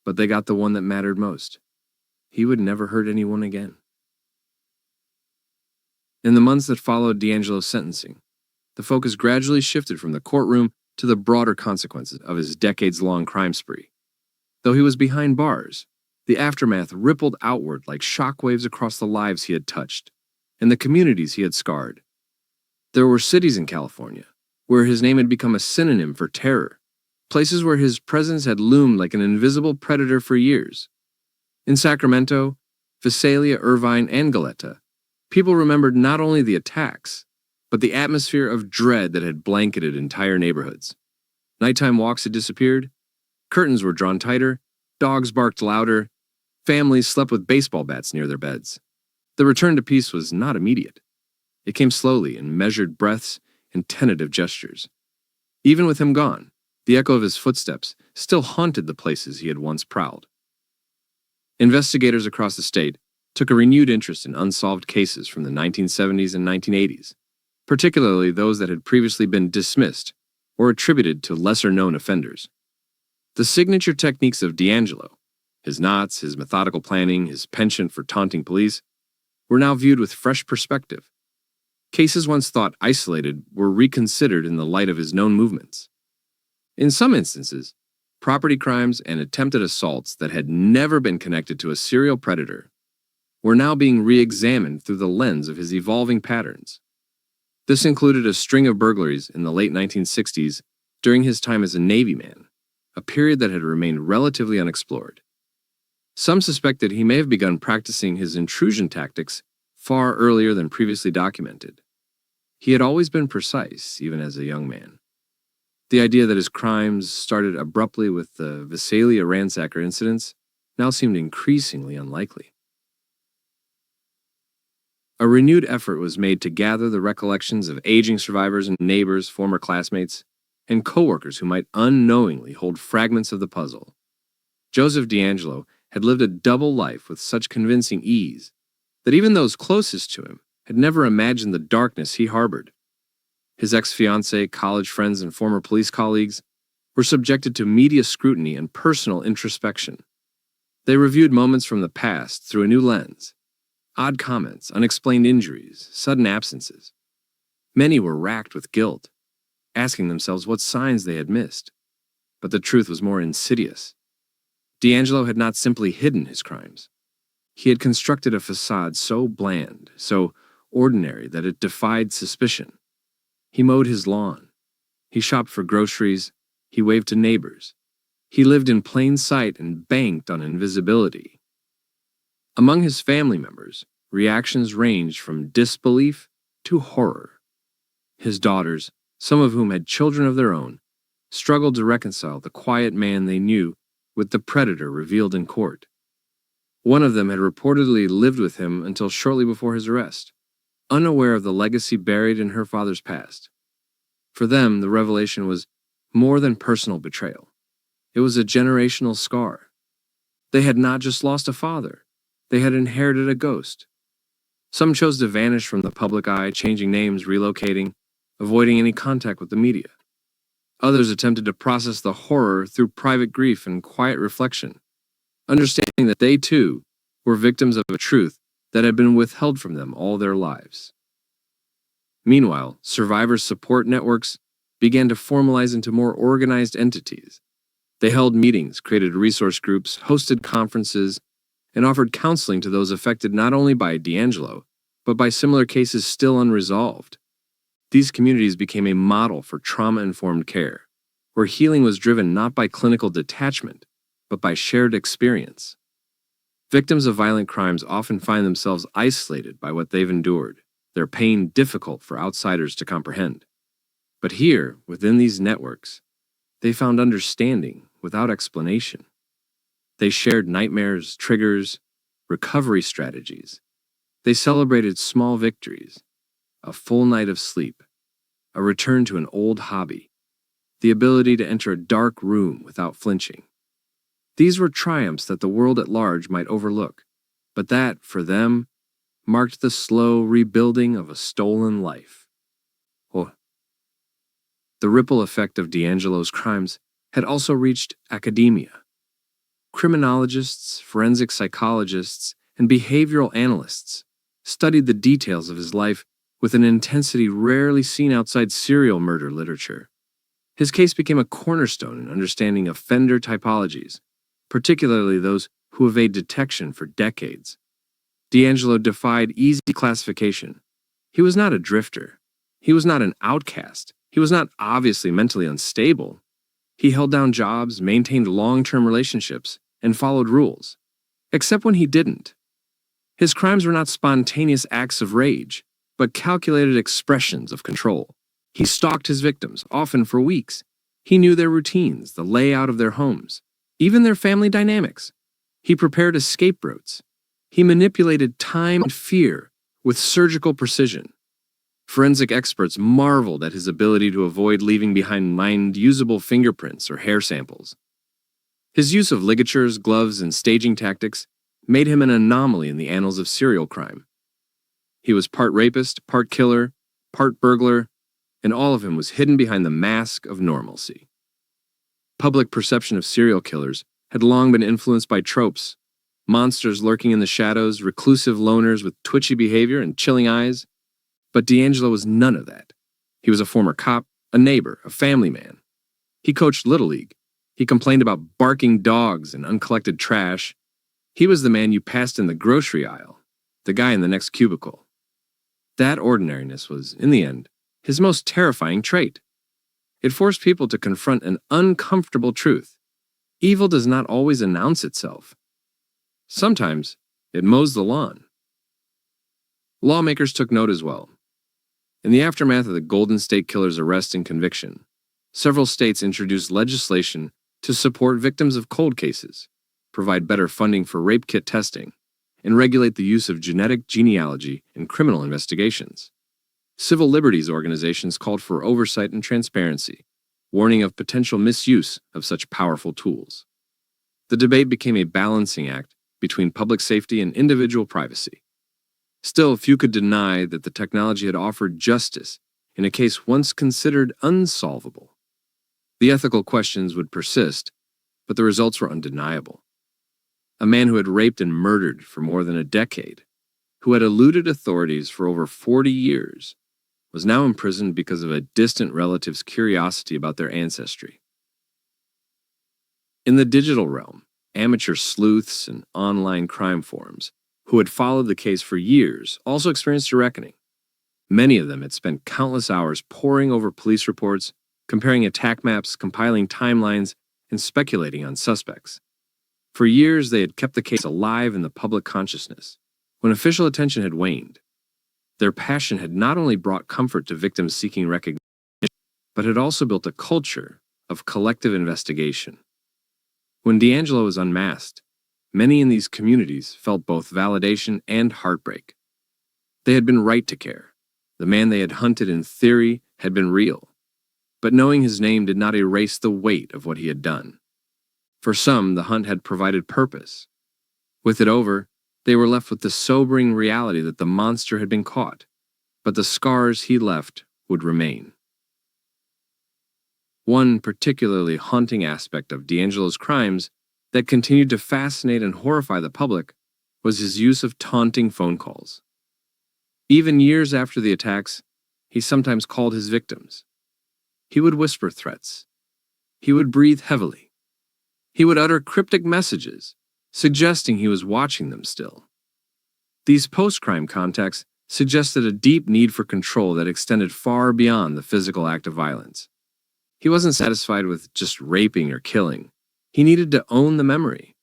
[SPEAKER 1] but they got the one that mattered most. He would never hurt anyone again. In the months that followed DeAngelo's sentencing, the focus gradually shifted from the courtroom to the broader consequences of his decades-long crime spree. Though he was behind bars, the aftermath rippled outward like shockwaves across the lives he had touched and the communities he had scarred. There were cities in California where his name had become a synonym for terror, places where his presence had loomed like an invisible predator for years. In Sacramento, Visalia, Irvine, and Goleta, people remembered not only the attacks, but the atmosphere of dread that had blanketed entire neighborhoods. Nighttime walks had disappeared, curtains were drawn tighter, dogs barked louder, families slept with baseball bats near their beds. The return to peace was not immediate. It came slowly in measured breaths and tentative gestures. Even with him gone, the echo of his footsteps still haunted the places he had once prowled. Investigators across the state took a renewed interest in unsolved cases from the 1970s and 1980s, particularly those that had previously been dismissed or attributed to lesser-known offenders. The signature techniques of DeAngelo, his knots, his methodical planning, his penchant for taunting police, were now viewed with fresh perspective. Cases once thought isolated were reconsidered in the light of his known movements. In some instances, property crimes and attempted assaults that had never been connected to a serial predator were now being re-examined through the lens of his evolving patterns. This included a string of burglaries in the late 1960s during his time as a Navy man, a period that had remained relatively unexplored. Some suspected he may have begun practicing his intrusion tactics far earlier than previously documented. He had always been precise, even as a young man. The idea that his crimes started abruptly with the Visalia Ransacker incidents now seemed increasingly unlikely. A renewed effort was made to gather the recollections of aging survivors and neighbors, former classmates, and coworkers who might unknowingly hold fragments of the puzzle. Joseph DeAngelo had lived a double life with such convincing ease that even those closest to him had never imagined the darkness he harbored. His ex-fiancée, college friends, and former police colleagues were subjected to media scrutiny and personal introspection. They reviewed moments from the past through a new lens. Odd comments, unexplained injuries, sudden absences. Many were racked with guilt. asking themselves what signs they had missed. But the truth was more insidious. DeAngelo had not simply hidden his crimes. He had constructed a facade so bland, so ordinary that it defied suspicion. He mowed his lawn. He shopped for groceries. He waved to neighbors. He lived in plain sight and banked on invisibility. Among his family members, reactions ranged from disbelief to horror. His daughters, some of whom had children of their own, struggled to reconcile the quiet man they knew with the predator revealed in court. One of them had reportedly lived with him until shortly before his arrest, unaware of the legacy buried in her father's past. For them, the revelation was more than personal betrayal. It was a generational scar. They had not just lost a father, they had inherited a ghost. Some chose to vanish from the public eye, changing names, relocating, avoiding any contact with the media. Others attempted to process the horror through private grief and quiet reflection, understanding that they, too, were victims of a truth that had been withheld from them all their lives. Meanwhile, survivors' support networks began to formalize into more organized entities. They held meetings, created resource groups, hosted conferences, and offered counseling to those affected not only by DeAngelo, but by similar cases still unresolved. These communities became a model for trauma-informed care, where healing was driven not by clinical detachment, but by shared experience. Victims of violent crimes often find themselves isolated by what they've endured, their pain difficult for outsiders to comprehend. But here, within these networks, they found understanding without explanation. They shared nightmares, triggers, recovery strategies. They celebrated small victories, a full night of sleep, a return to an old hobby, the ability to enter a dark room without flinching. These were triumphs that the world at large might overlook, but that, for them, marked the slow rebuilding of a stolen life. Oh. The ripple effect of DeAngelo's crimes had also reached academia. Criminologists, forensic psychologists, and behavioral analysts studied the details of his life with an intensity rarely seen outside serial murder literature. His case became a cornerstone in understanding offender typologies, particularly those who evade detection for decades. DeAngelo defied easy classification. He was not a drifter. He was not an outcast. He was not obviously mentally unstable. He held down jobs, maintained long-term relationships, and followed rules. Except when he didn't. His crimes were not spontaneous acts of rage, but calculated expressions of control. He stalked his victims, often for weeks. He knew their routines, the layout of their homes, even their family dynamics. He prepared escape routes. He manipulated time and fear with surgical precision. Forensic experts marveled at his ability to avoid leaving behind mind-usable fingerprints or hair samples. His use of ligatures, gloves, and staging tactics made him an anomaly in the annals of serial crime. He was part rapist, part killer, part burglar, and all of him was hidden behind the mask of normalcy. Public perception of serial killers had long been influenced by tropes: monsters lurking in the shadows, reclusive loners with twitchy behavior and chilling eyes. But DeAngelo was none of that. He was a former cop, a neighbor, a family man. He coached Little League. He complained about barking dogs and uncollected trash. He was the man you passed in the grocery aisle, the guy in the next cubicle. That ordinariness was, in the end, his most terrifying trait. It forced people to confront an uncomfortable truth. Evil does not always announce itself. Sometimes, it mows the lawn. Lawmakers took note as well. In the aftermath of the Golden State Killer's arrest and conviction, several states introduced legislation to support victims of cold cases, provide better funding for rape kit testing, and regulate the use of genetic genealogy in criminal investigations. Civil liberties organizations called for oversight and transparency, warning of potential misuse of such powerful tools. The debate became a balancing act between public safety and individual privacy. Still, few could deny that the technology had offered justice in a case once considered unsolvable. The ethical questions would persist, but the results were undeniable. A man who had raped and murdered for more than a decade, who had eluded authorities for over 40 years, was now imprisoned because of a distant relative's curiosity about their ancestry. In the digital realm, amateur sleuths and online crime forums who had followed the case for years also experienced a reckoning. Many of them had spent countless hours poring over police reports, comparing attack maps, compiling timelines, and speculating on suspects. For years, they had kept the case alive in the public consciousness. When official attention had waned, their passion had not only brought comfort to victims seeking recognition, but had also built a culture of collective investigation. When DeAngelo was unmasked, many in these communities felt both validation and heartbreak. They had been right to care. The man they had hunted in theory had been real, but knowing his name did not erase the weight of what he had done. For some, the hunt had provided purpose. With it over, they were left with the sobering reality that the monster had been caught, but the scars he left would remain. One particularly haunting aspect of DeAngelo's crimes that continued to fascinate and horrify the public was his use of taunting phone calls. Even years after the attacks, he sometimes called his victims. He would whisper threats. He would breathe heavily. He would utter cryptic messages, suggesting he was watching them still. These post-crime contacts suggested a deep need for control that extended far beyond the physical act of violence. He wasn't satisfied with just raping or killing. He needed to own the memory.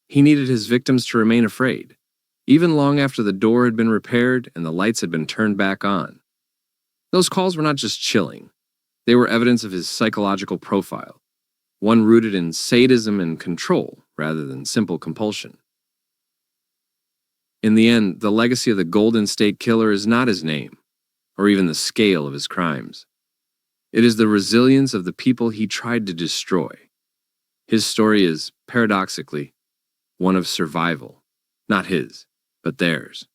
[SPEAKER 1] He needed his victims to remain afraid, even long after the door had been repaired and the lights had been turned back on. Those calls were not just chilling. They were evidence of his psychological profile, one rooted in sadism and control rather than simple compulsion. In the end, the legacy of the Golden State Killer is not his name, or even the scale of his crimes. It is the resilience of the people he tried to destroy. His story is, paradoxically, one of survival, not his, but theirs.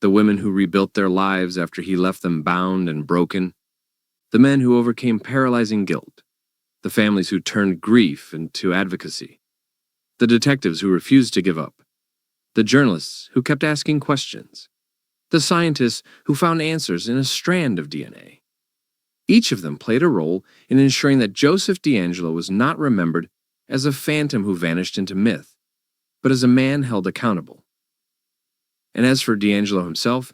[SPEAKER 1] The women who rebuilt their lives after he left them bound and broken, the men who overcame paralyzing guilt, the families who turned grief into advocacy, the detectives who refused to give up, the journalists who kept asking questions, the scientists who found answers in a strand of DNA. Each of them played a role in ensuring that Joseph DeAngelo was not remembered as a phantom who vanished into myth, but as a man held accountable. And as for DeAngelo himself,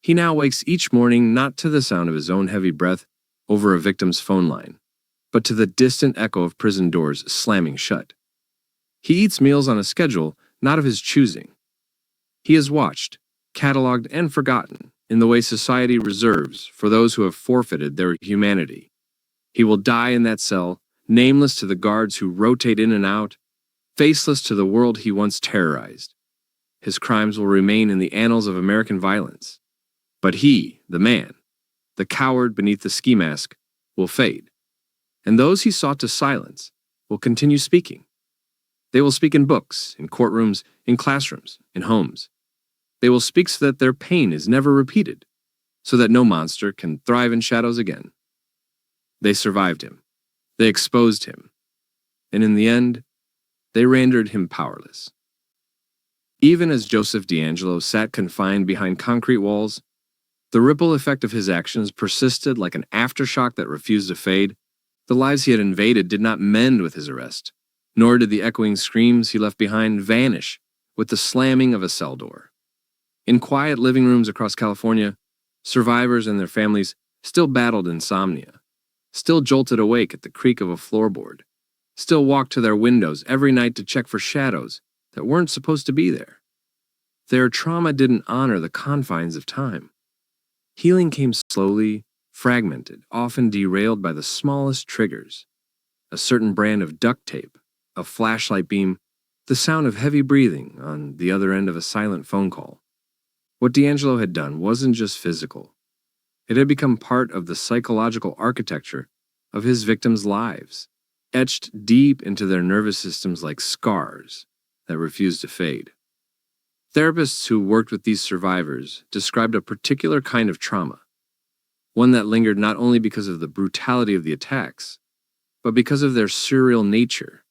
[SPEAKER 1] he now wakes each morning not to the sound of his own heavy breath over a victim's phone line, but to the distant echo of prison doors slamming shut. He eats meals on a schedule not of his choosing. He is watched, cataloged, and forgotten in the way society reserves for those who have forfeited their humanity. He will die in that cell, nameless to the guards who rotate in and out, faceless to the world he once terrorized. His crimes will remain in the annals of American violence. But he, the man, the coward beneath the ski mask, will fade. And those he sought to silence will continue speaking. They will speak in books, in courtrooms, in classrooms, in homes. They will speak so that their pain is never repeated, so that no monster can thrive in shadows again. They survived him. They exposed him. And in the end, they rendered him powerless. Even as Joseph DeAngelo sat confined behind concrete walls, the ripple effect of his actions persisted like an aftershock that refused to fade. The lives he had invaded did not mend with his arrest, nor did the echoing screams he left behind vanish with the slamming of a cell door. In quiet living rooms across California, survivors and their families still battled insomnia, still jolted awake at the creak of a floorboard, still walked to their windows every night to check for shadows that weren't supposed to be there. Their trauma didn't honor the confines of time. Healing came slowly, fragmented, often derailed by the smallest triggers. A certain brand of duct tape, a flashlight beam, the sound of heavy breathing on the other end of a silent phone call. What DeAngelo had done wasn't just physical. It had become part of the psychological architecture of his victims' lives, etched deep into their nervous systems like scars that refused to fade. Therapists who worked with these survivors described a particular kind of trauma, one that lingered not only because of the brutality of the attacks, but because of their surreal nature.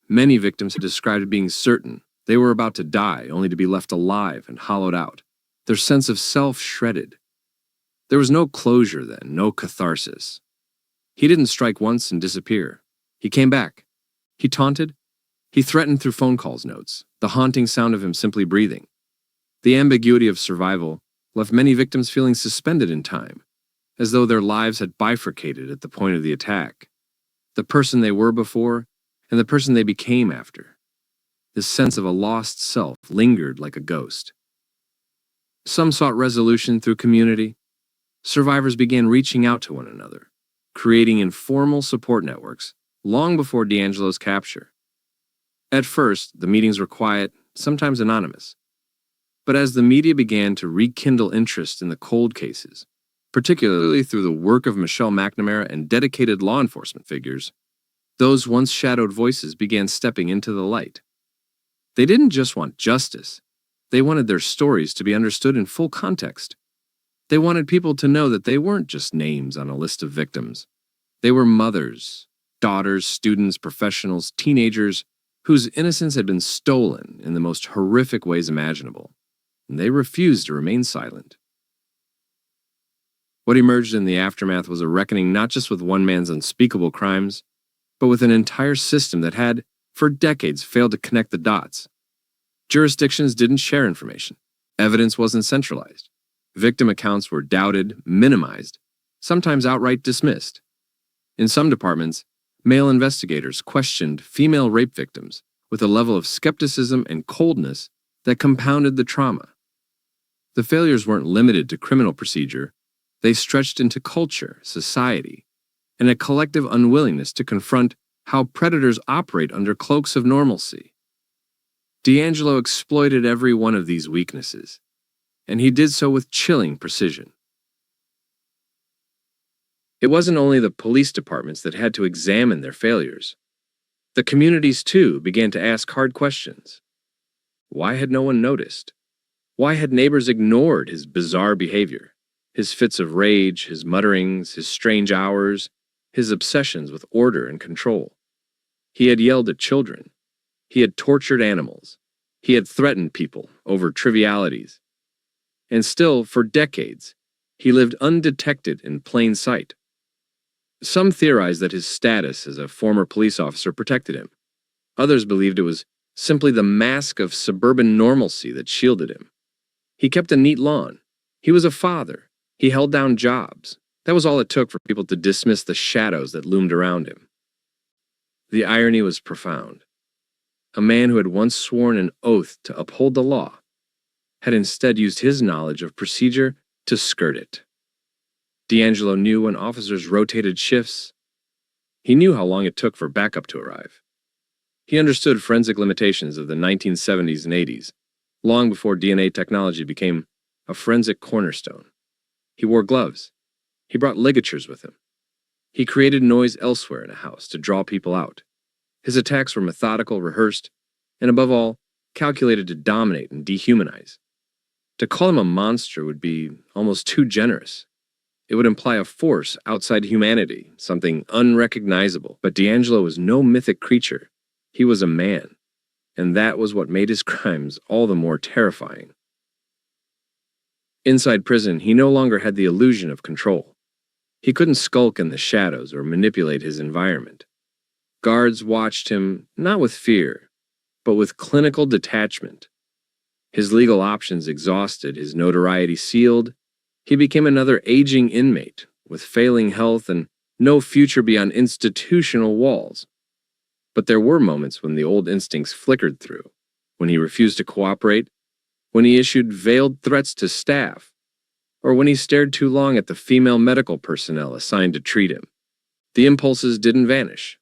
[SPEAKER 1] Many victims had described being certain they were about to die only to be left alive and hollowed out, their sense of self shredded. There was no closure then, no catharsis. He didn't strike once and disappear. He came back. He taunted. He threatened through phone calls notes, the haunting sound of him simply breathing. The ambiguity of survival left many victims feeling suspended in time, as though their lives had bifurcated at the point of the attack. The person they were before and the person they became after. This sense of a lost self lingered like a ghost. Some sought resolution through community. Survivors began reaching out to one another, creating informal support networks long before DeAngelo's capture. At first, the meetings were quiet, sometimes anonymous. But as the media began to rekindle interest in the cold cases, particularly through the work of Michelle McNamara and dedicated law enforcement figures, those once shadowed voices began stepping into the light. They didn't just want justice. They wanted their stories to be understood in full context. They wanted people to know that they weren't just names on a list of victims. They were mothers, daughters, students, professionals, teenagers whose innocence had been stolen in the most horrific ways imaginable, and they refused to remain silent. What emerged in the aftermath was a reckoning not just with one man's unspeakable crimes, but with an entire system that had, for decades, failed to connect the dots. Jurisdictions didn't share information. Evidence wasn't centralized. Victim accounts were doubted, minimized, sometimes outright dismissed. In some departments, male investigators questioned female rape victims with a level of skepticism and coldness that compounded the trauma. The failures weren't limited to criminal procedure. They stretched into culture, society, and a collective unwillingness to confront how predators operate under cloaks of normalcy. DeAngelo exploited every one of these weaknesses, and he did so with chilling precision. It wasn't only the police departments that had to examine their failures. The communities, too, began to ask hard questions. Why had no one noticed? Why had neighbors ignored his bizarre behavior, his fits of rage, his mutterings, his strange hours, his obsessions with order and control? He had yelled at children. He had tortured animals. He had threatened people over trivialities. And still, for decades, he lived undetected in plain sight. Some theorized that his status as a former police officer protected him. Others believed it was simply the mask of suburban normalcy that shielded him. He kept a neat lawn. He was a father. He held down jobs. That was all it took for people to dismiss the shadows that loomed around him. The irony was profound. A man who had once sworn an oath to uphold the law had instead used his knowledge of procedure to skirt it. DeAngelo knew when officers rotated shifts. He knew how long it took for backup to arrive. He understood forensic limitations of the 1970s and 80s, long before DNA technology became a forensic cornerstone. He wore gloves. He brought ligatures with him. He created noise elsewhere in a house to draw people out. His attacks were methodical, rehearsed, and above all, calculated to dominate and dehumanize. To call him a monster would be almost too generous. It would imply a force outside humanity, something unrecognizable. But DeAngelo was no mythic creature. He was a man, and that was what made his crimes all the more terrifying. Inside prison, he no longer had the illusion of control. He couldn't skulk in the shadows or manipulate his environment. Guards watched him not with fear, but with clinical detachment. His legal options exhausted, his notoriety sealed, he became another aging inmate with failing health and no future beyond institutional walls. But there were moments when the old instincts flickered through, when he refused to cooperate, when he issued veiled threats to staff, or when he stared too long at the female medical personnel assigned to treat him. The impulses didn't vanish.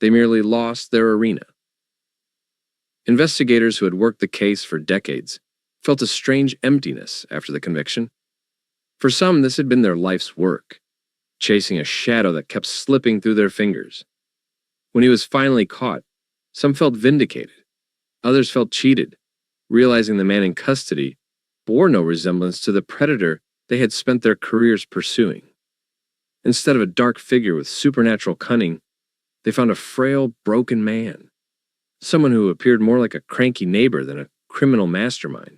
[SPEAKER 1] They merely lost their arena. Investigators who had worked the case for decades felt a strange emptiness after the conviction. For some, this had been their life's work, chasing a shadow that kept slipping through their fingers. When he was finally caught, some felt vindicated. Others felt cheated, realizing the man in custody bore no resemblance to the predator they had spent their careers pursuing. Instead of a dark figure with supernatural cunning, they found a frail, broken man, someone who appeared more like a cranky neighbor than a criminal mastermind.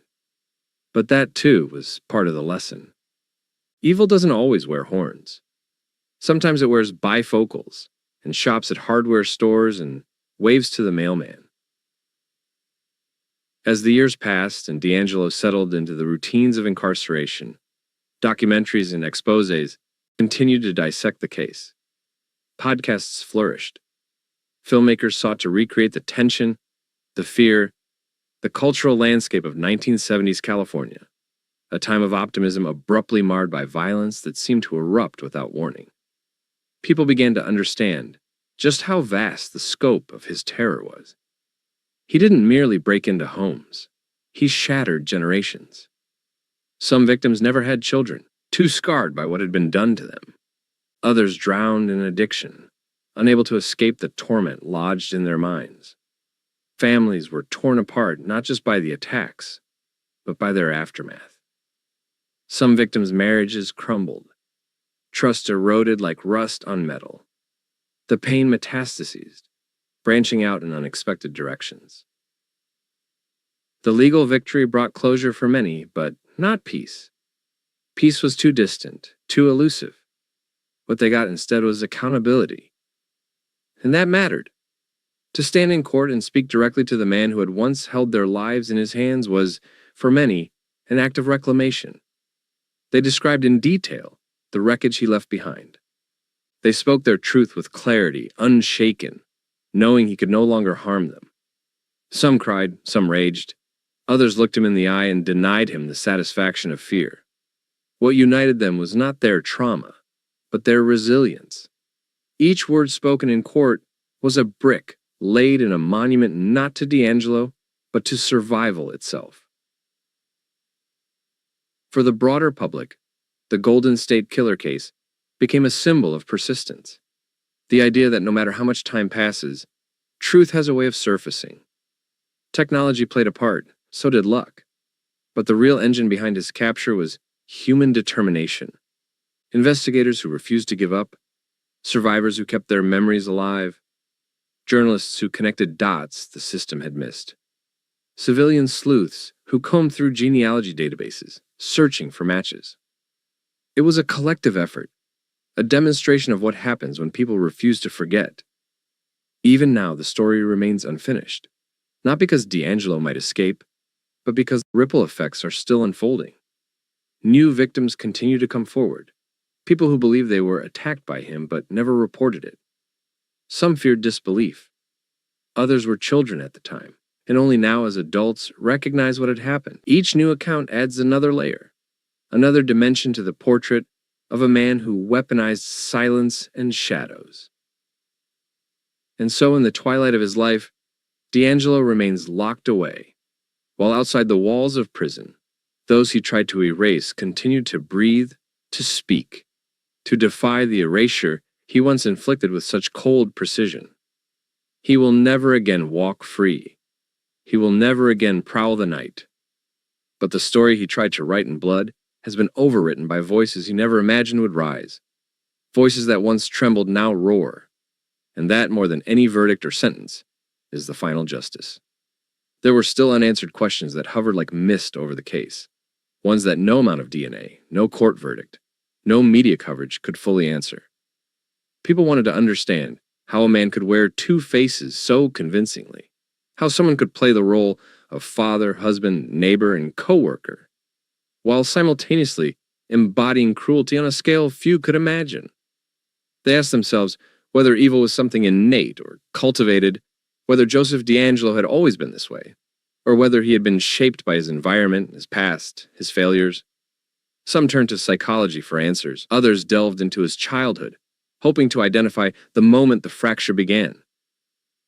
[SPEAKER 1] But that, too, was part of the lesson. Evil doesn't always wear horns. Sometimes it wears bifocals and shops at hardware stores and waves to the mailman. As the years passed and DeAngelo settled into the routines of incarceration, documentaries and exposés continued to dissect the case. Podcasts flourished. Filmmakers sought to recreate the tension, the fear, the cultural landscape of 1970s California, a time of optimism abruptly marred by violence that seemed to erupt without warning. People began to understand just how vast the scope of his terror was. He didn't merely break into homes. He shattered generations. Some victims never had children, too scarred by what had been done to them. Others drowned in addiction, unable to escape the torment lodged in their minds. Families were torn apart not just by the attacks, but by their aftermath. Some victims' marriages crumbled. Trust eroded like rust on metal. The pain metastasized, branching out in unexpected directions. The legal victory brought closure for many, but not peace. Peace was too distant, too elusive. What they got instead was accountability. And that mattered. To stand in court and speak directly to the man who had once held their lives in his hands was, for many, an act of reclamation. They described in detail the wreckage he left behind. They spoke their truth with clarity, unshaken, knowing he could no longer harm them. Some cried, some raged. Others looked him in the eye and denied him the satisfaction of fear. What united them was not their trauma, but their resilience. Each word spoken in court was a brick laid in a monument not to DeAngelo, but to survival itself. For the broader public, the Golden State Killer case became a symbol of persistence. The idea that no matter how much time passes, truth has a way of surfacing. Technology played a part, so did luck. But the real engine behind his capture was human determination. Investigators who refused to give up, survivors who kept their memories alive, journalists who connected dots the system had missed, civilian sleuths who combed through genealogy databases, searching for matches. It was a collective effort, a demonstration of what happens when people refuse to forget. Even now, the story remains unfinished, not because DeAngelo might escape, but because ripple effects are still unfolding. New victims continue to come forward, people who believe they were attacked by him but never reported it. Some feared disbelief. Others were children at the time, and only now as adults recognize what had happened. Each new account adds another layer, another dimension to the portrait of a man who weaponized silence and shadows. And so in the twilight of his life, DeAngelo remains locked away, while outside the walls of prison, those he tried to erase continued to breathe, to speak, to defy the erasure he once inflicted with such cold precision. He will never again walk free. He will never again prowl the night. But the story he tried to write in blood has been overwritten by voices he never imagined would rise. Voices that once trembled now roar. And that, more than any verdict or sentence, is the final justice. There were still unanswered questions that hovered like mist over the case, ones that no amount of DNA, no court verdict, no media coverage could fully answer. People wanted to understand how a man could wear two faces so convincingly, how someone could play the role of father, husband, neighbor, and coworker, while simultaneously embodying cruelty on a scale few could imagine. They asked themselves whether evil was something innate or cultivated, whether Joseph DeAngelo had always been this way, or whether he had been shaped by his environment, his past, his failures. Some turned to psychology for answers. Others delved into his childhood, hoping to identify the moment the fracture began.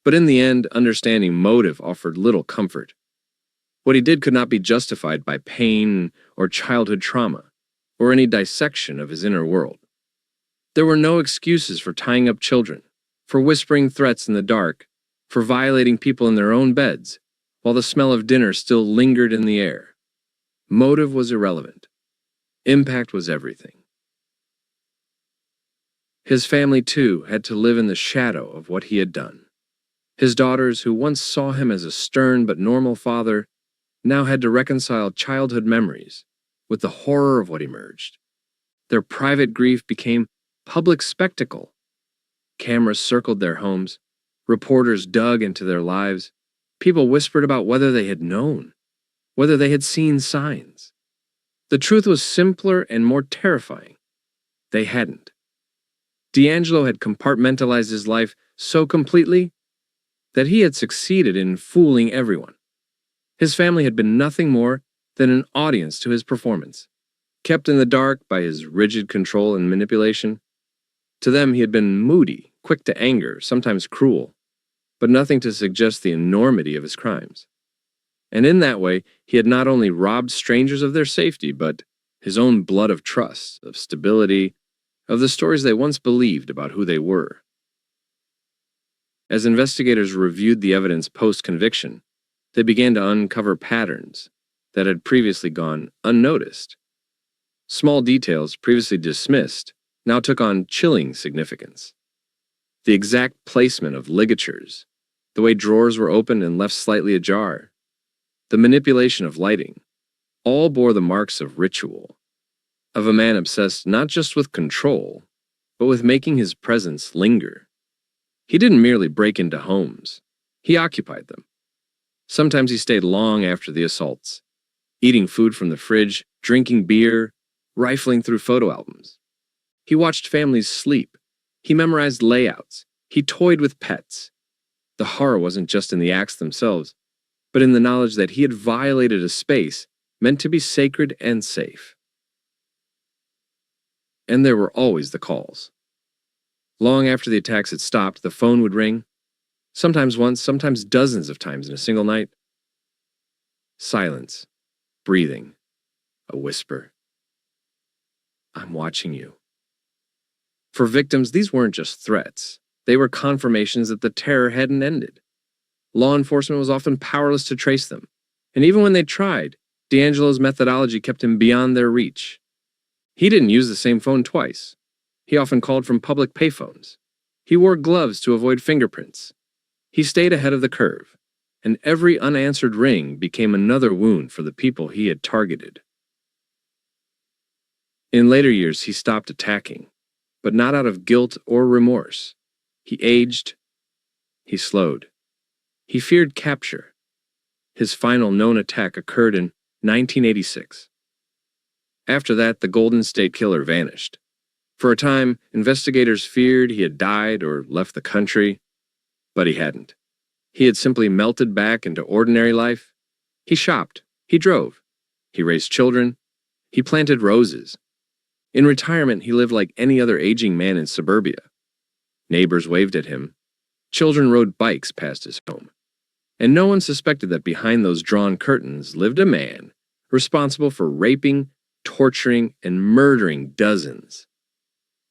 [SPEAKER 1] But in the end, understanding motive offered little comfort. What he did could not be justified by pain or childhood trauma, or any dissection of his inner world. There were no excuses for tying up children, for whispering threats in the dark, for violating people in their own beds, while the smell of dinner still lingered in the air. Motive was irrelevant. Impact was everything. His family, too, had to live in the shadow of what he had done. His daughters, who once saw him as a stern but normal father, now had to reconcile childhood memories with the horror of what emerged. Their private grief became public spectacle. Cameras circled their homes. Reporters dug into their lives. People whispered about whether they had known, whether they had seen signs. The truth was simpler and more terrifying. They hadn't. DeAngelo had compartmentalized his life so completely that he had succeeded in fooling everyone. His family had been nothing more than an audience to his performance, kept in the dark by his rigid control and manipulation. To them, he had been moody, quick to anger, sometimes cruel, but nothing to suggest the enormity of his crimes. And in that way, he had not only robbed strangers of their safety, but his own blood of trust, of stability, of the stories they once believed about who they were. As investigators reviewed the evidence post-conviction, they began to uncover patterns that had previously gone unnoticed. Small details previously dismissed now took on chilling significance. The exact placement of ligatures, the way drawers were opened and left slightly ajar, the manipulation of lighting, all bore the marks of ritual, of a man obsessed not just with control, but with making his presence linger. He didn't merely break into homes, he occupied them. Sometimes he stayed long after the assaults, eating food from the fridge, drinking beer, rifling through photo albums. He watched families sleep. He memorized layouts. He toyed with pets. The horror wasn't just in the acts themselves, but in the knowledge that he had violated a space meant to be sacred and safe. And there were always the calls. Long after the attacks had stopped, the phone would ring, sometimes once, sometimes dozens of times in a single night. Silence, breathing, a whisper. I'm watching you. For victims, these weren't just threats. They were confirmations that the terror hadn't ended. Law enforcement was often powerless to trace them, and even when they tried, DeAngelo's methodology kept him beyond their reach. He didn't use the same phone twice. He often called from public payphones. He wore gloves to avoid fingerprints. He stayed ahead of the curve, and every unanswered ring became another wound for the people he had targeted. In later years, he stopped attacking, but not out of guilt or remorse. He aged. He slowed. He feared capture. His final known attack occurred in 1986. After that, the Golden State Killer vanished. For a time, investigators feared he had died or left the country, but he hadn't. He had simply melted back into ordinary life. He shopped. He drove. He raised children. He planted roses. In retirement, he lived like any other aging man in suburbia. Neighbors waved at him. Children rode bikes past his home. And no one suspected that behind those drawn curtains lived a man responsible for raping, torturing, and murdering dozens.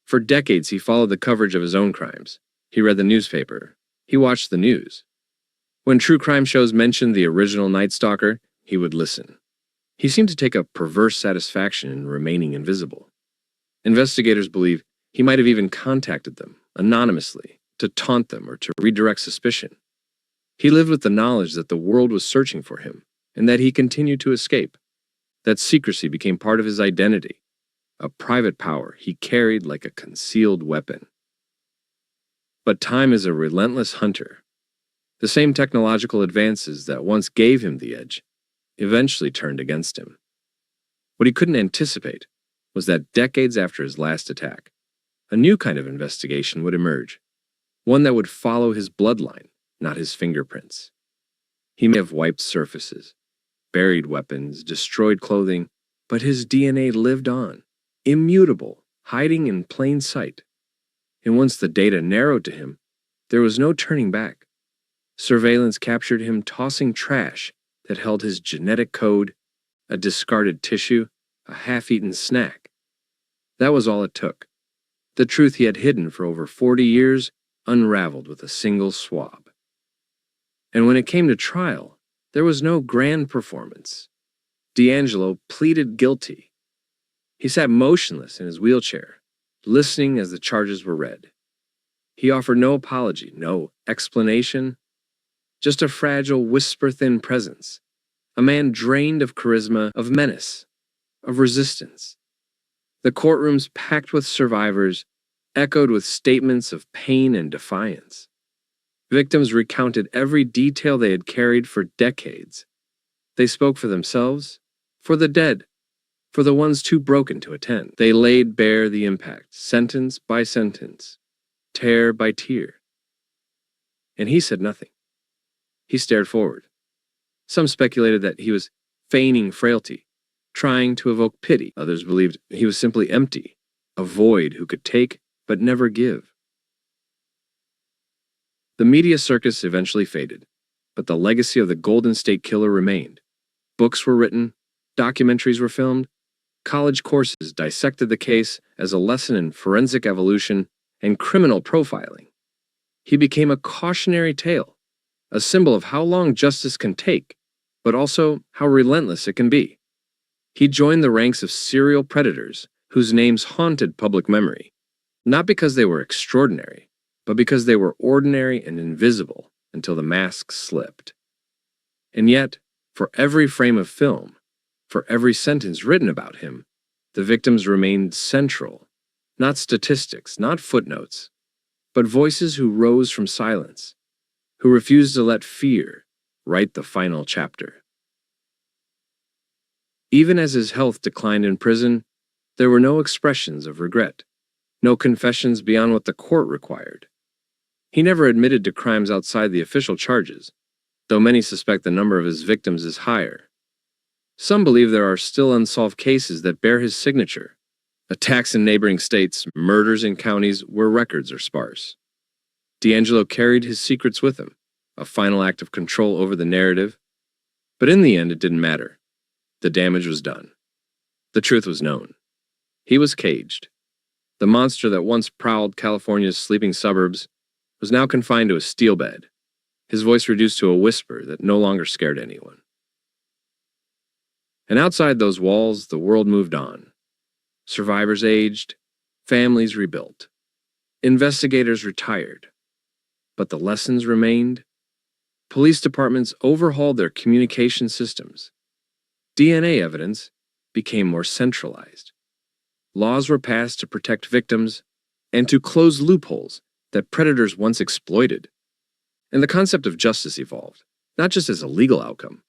[SPEAKER 1] For decades, he followed the coverage of his own crimes. He read the newspaper. He watched the news. When true crime shows mentioned the original Night Stalker, he would listen. He seemed to take a perverse satisfaction in remaining invisible. Investigators believe he might have even contacted them, anonymously, to taunt them or to redirect suspicion. He lived with the knowledge that the world was searching for him, and that he continued to escape. That secrecy became part of his identity, a private power he carried like a concealed weapon. But time is a relentless hunter. The same technological advances that once gave him the edge eventually turned against him. What he couldn't anticipate was that decades after his last attack, a new kind of investigation would emerge, one that would follow his bloodline, not his fingerprints. He may have wiped surfaces, buried weapons, destroyed clothing, but his DNA lived on, immutable, hiding in plain sight. And once the data narrowed to him, there was no turning back. Surveillance captured him tossing trash that held his genetic code, a discarded tissue, a half-eaten snack. That was all it took. The truth he had hidden for over 40 years unraveled with a single swab. And when it came to trial, there was no grand performance. DeAngelo pleaded guilty. He sat motionless in his wheelchair, listening as the charges were read. He offered no apology, no explanation, just a fragile, whisper-thin presence, a man drained of charisma, of menace, of resistance. The courtrooms packed with survivors echoed with statements of pain and defiance. Victims recounted every detail they had carried for decades. They spoke for themselves, for the dead, for the ones too broken to attend. They laid bare the impact, sentence by sentence, tear by tear. And he said nothing. He stared forward. Some speculated that he was feigning frailty, trying to evoke pity. Others believed he was simply empty, a void who could take but never give. The media circus eventually faded, but the legacy of the Golden State Killer remained. Books were written, documentaries were filmed, college courses dissected the case as a lesson in forensic evolution and criminal profiling. He became a cautionary tale, a symbol of how long justice can take, but also how relentless it can be. He joined the ranks of serial predators whose names haunted public memory, not because they were extraordinary, but because they were ordinary and invisible until the mask slipped. And yet, for every frame of film, for every sentence written about him, the victims remained central, not statistics, not footnotes, but voices who rose from silence, who refused to let fear write the final chapter. Even as his health declined in prison, there were no expressions of regret, no confessions beyond what the court required. He never admitted to crimes outside the official charges, though many suspect the number of his victims is higher. Some believe there are still unsolved cases that bear his signature, attacks in neighboring states, murders in counties where records are sparse. DeAngelo carried his secrets with him, a final act of control over the narrative. But in the end, it didn't matter. The damage was done. The truth was known. He was caged. The monster that once prowled California's sleeping suburbs was now confined to a steel bed, his voice reduced to a whisper that no longer scared anyone. And outside those walls, the world moved on. Survivors aged, families rebuilt, investigators retired. But the lessons remained. Police departments overhauled their communication systems. DNA evidence became more centralized. Laws were passed to protect victims and to close loopholes that predators once exploited. And the concept of justice evolved, not just as a legal outcome,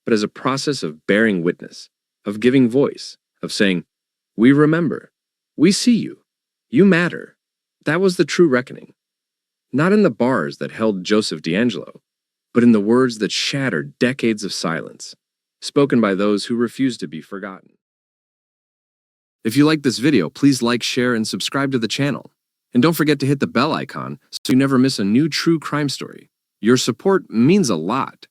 [SPEAKER 1] but as a process of bearing witness, of giving voice, of saying, "We remember, we see you, you matter." That was the true reckoning. Not in the bars that held Joseph DeAngelo, but in the words that shattered decades of silence, spoken by those who refused to be forgotten. If you like this video, please like, share, and subscribe to the channel. And don't forget to hit the bell icon so you never miss a new true crime story. Your support means a lot.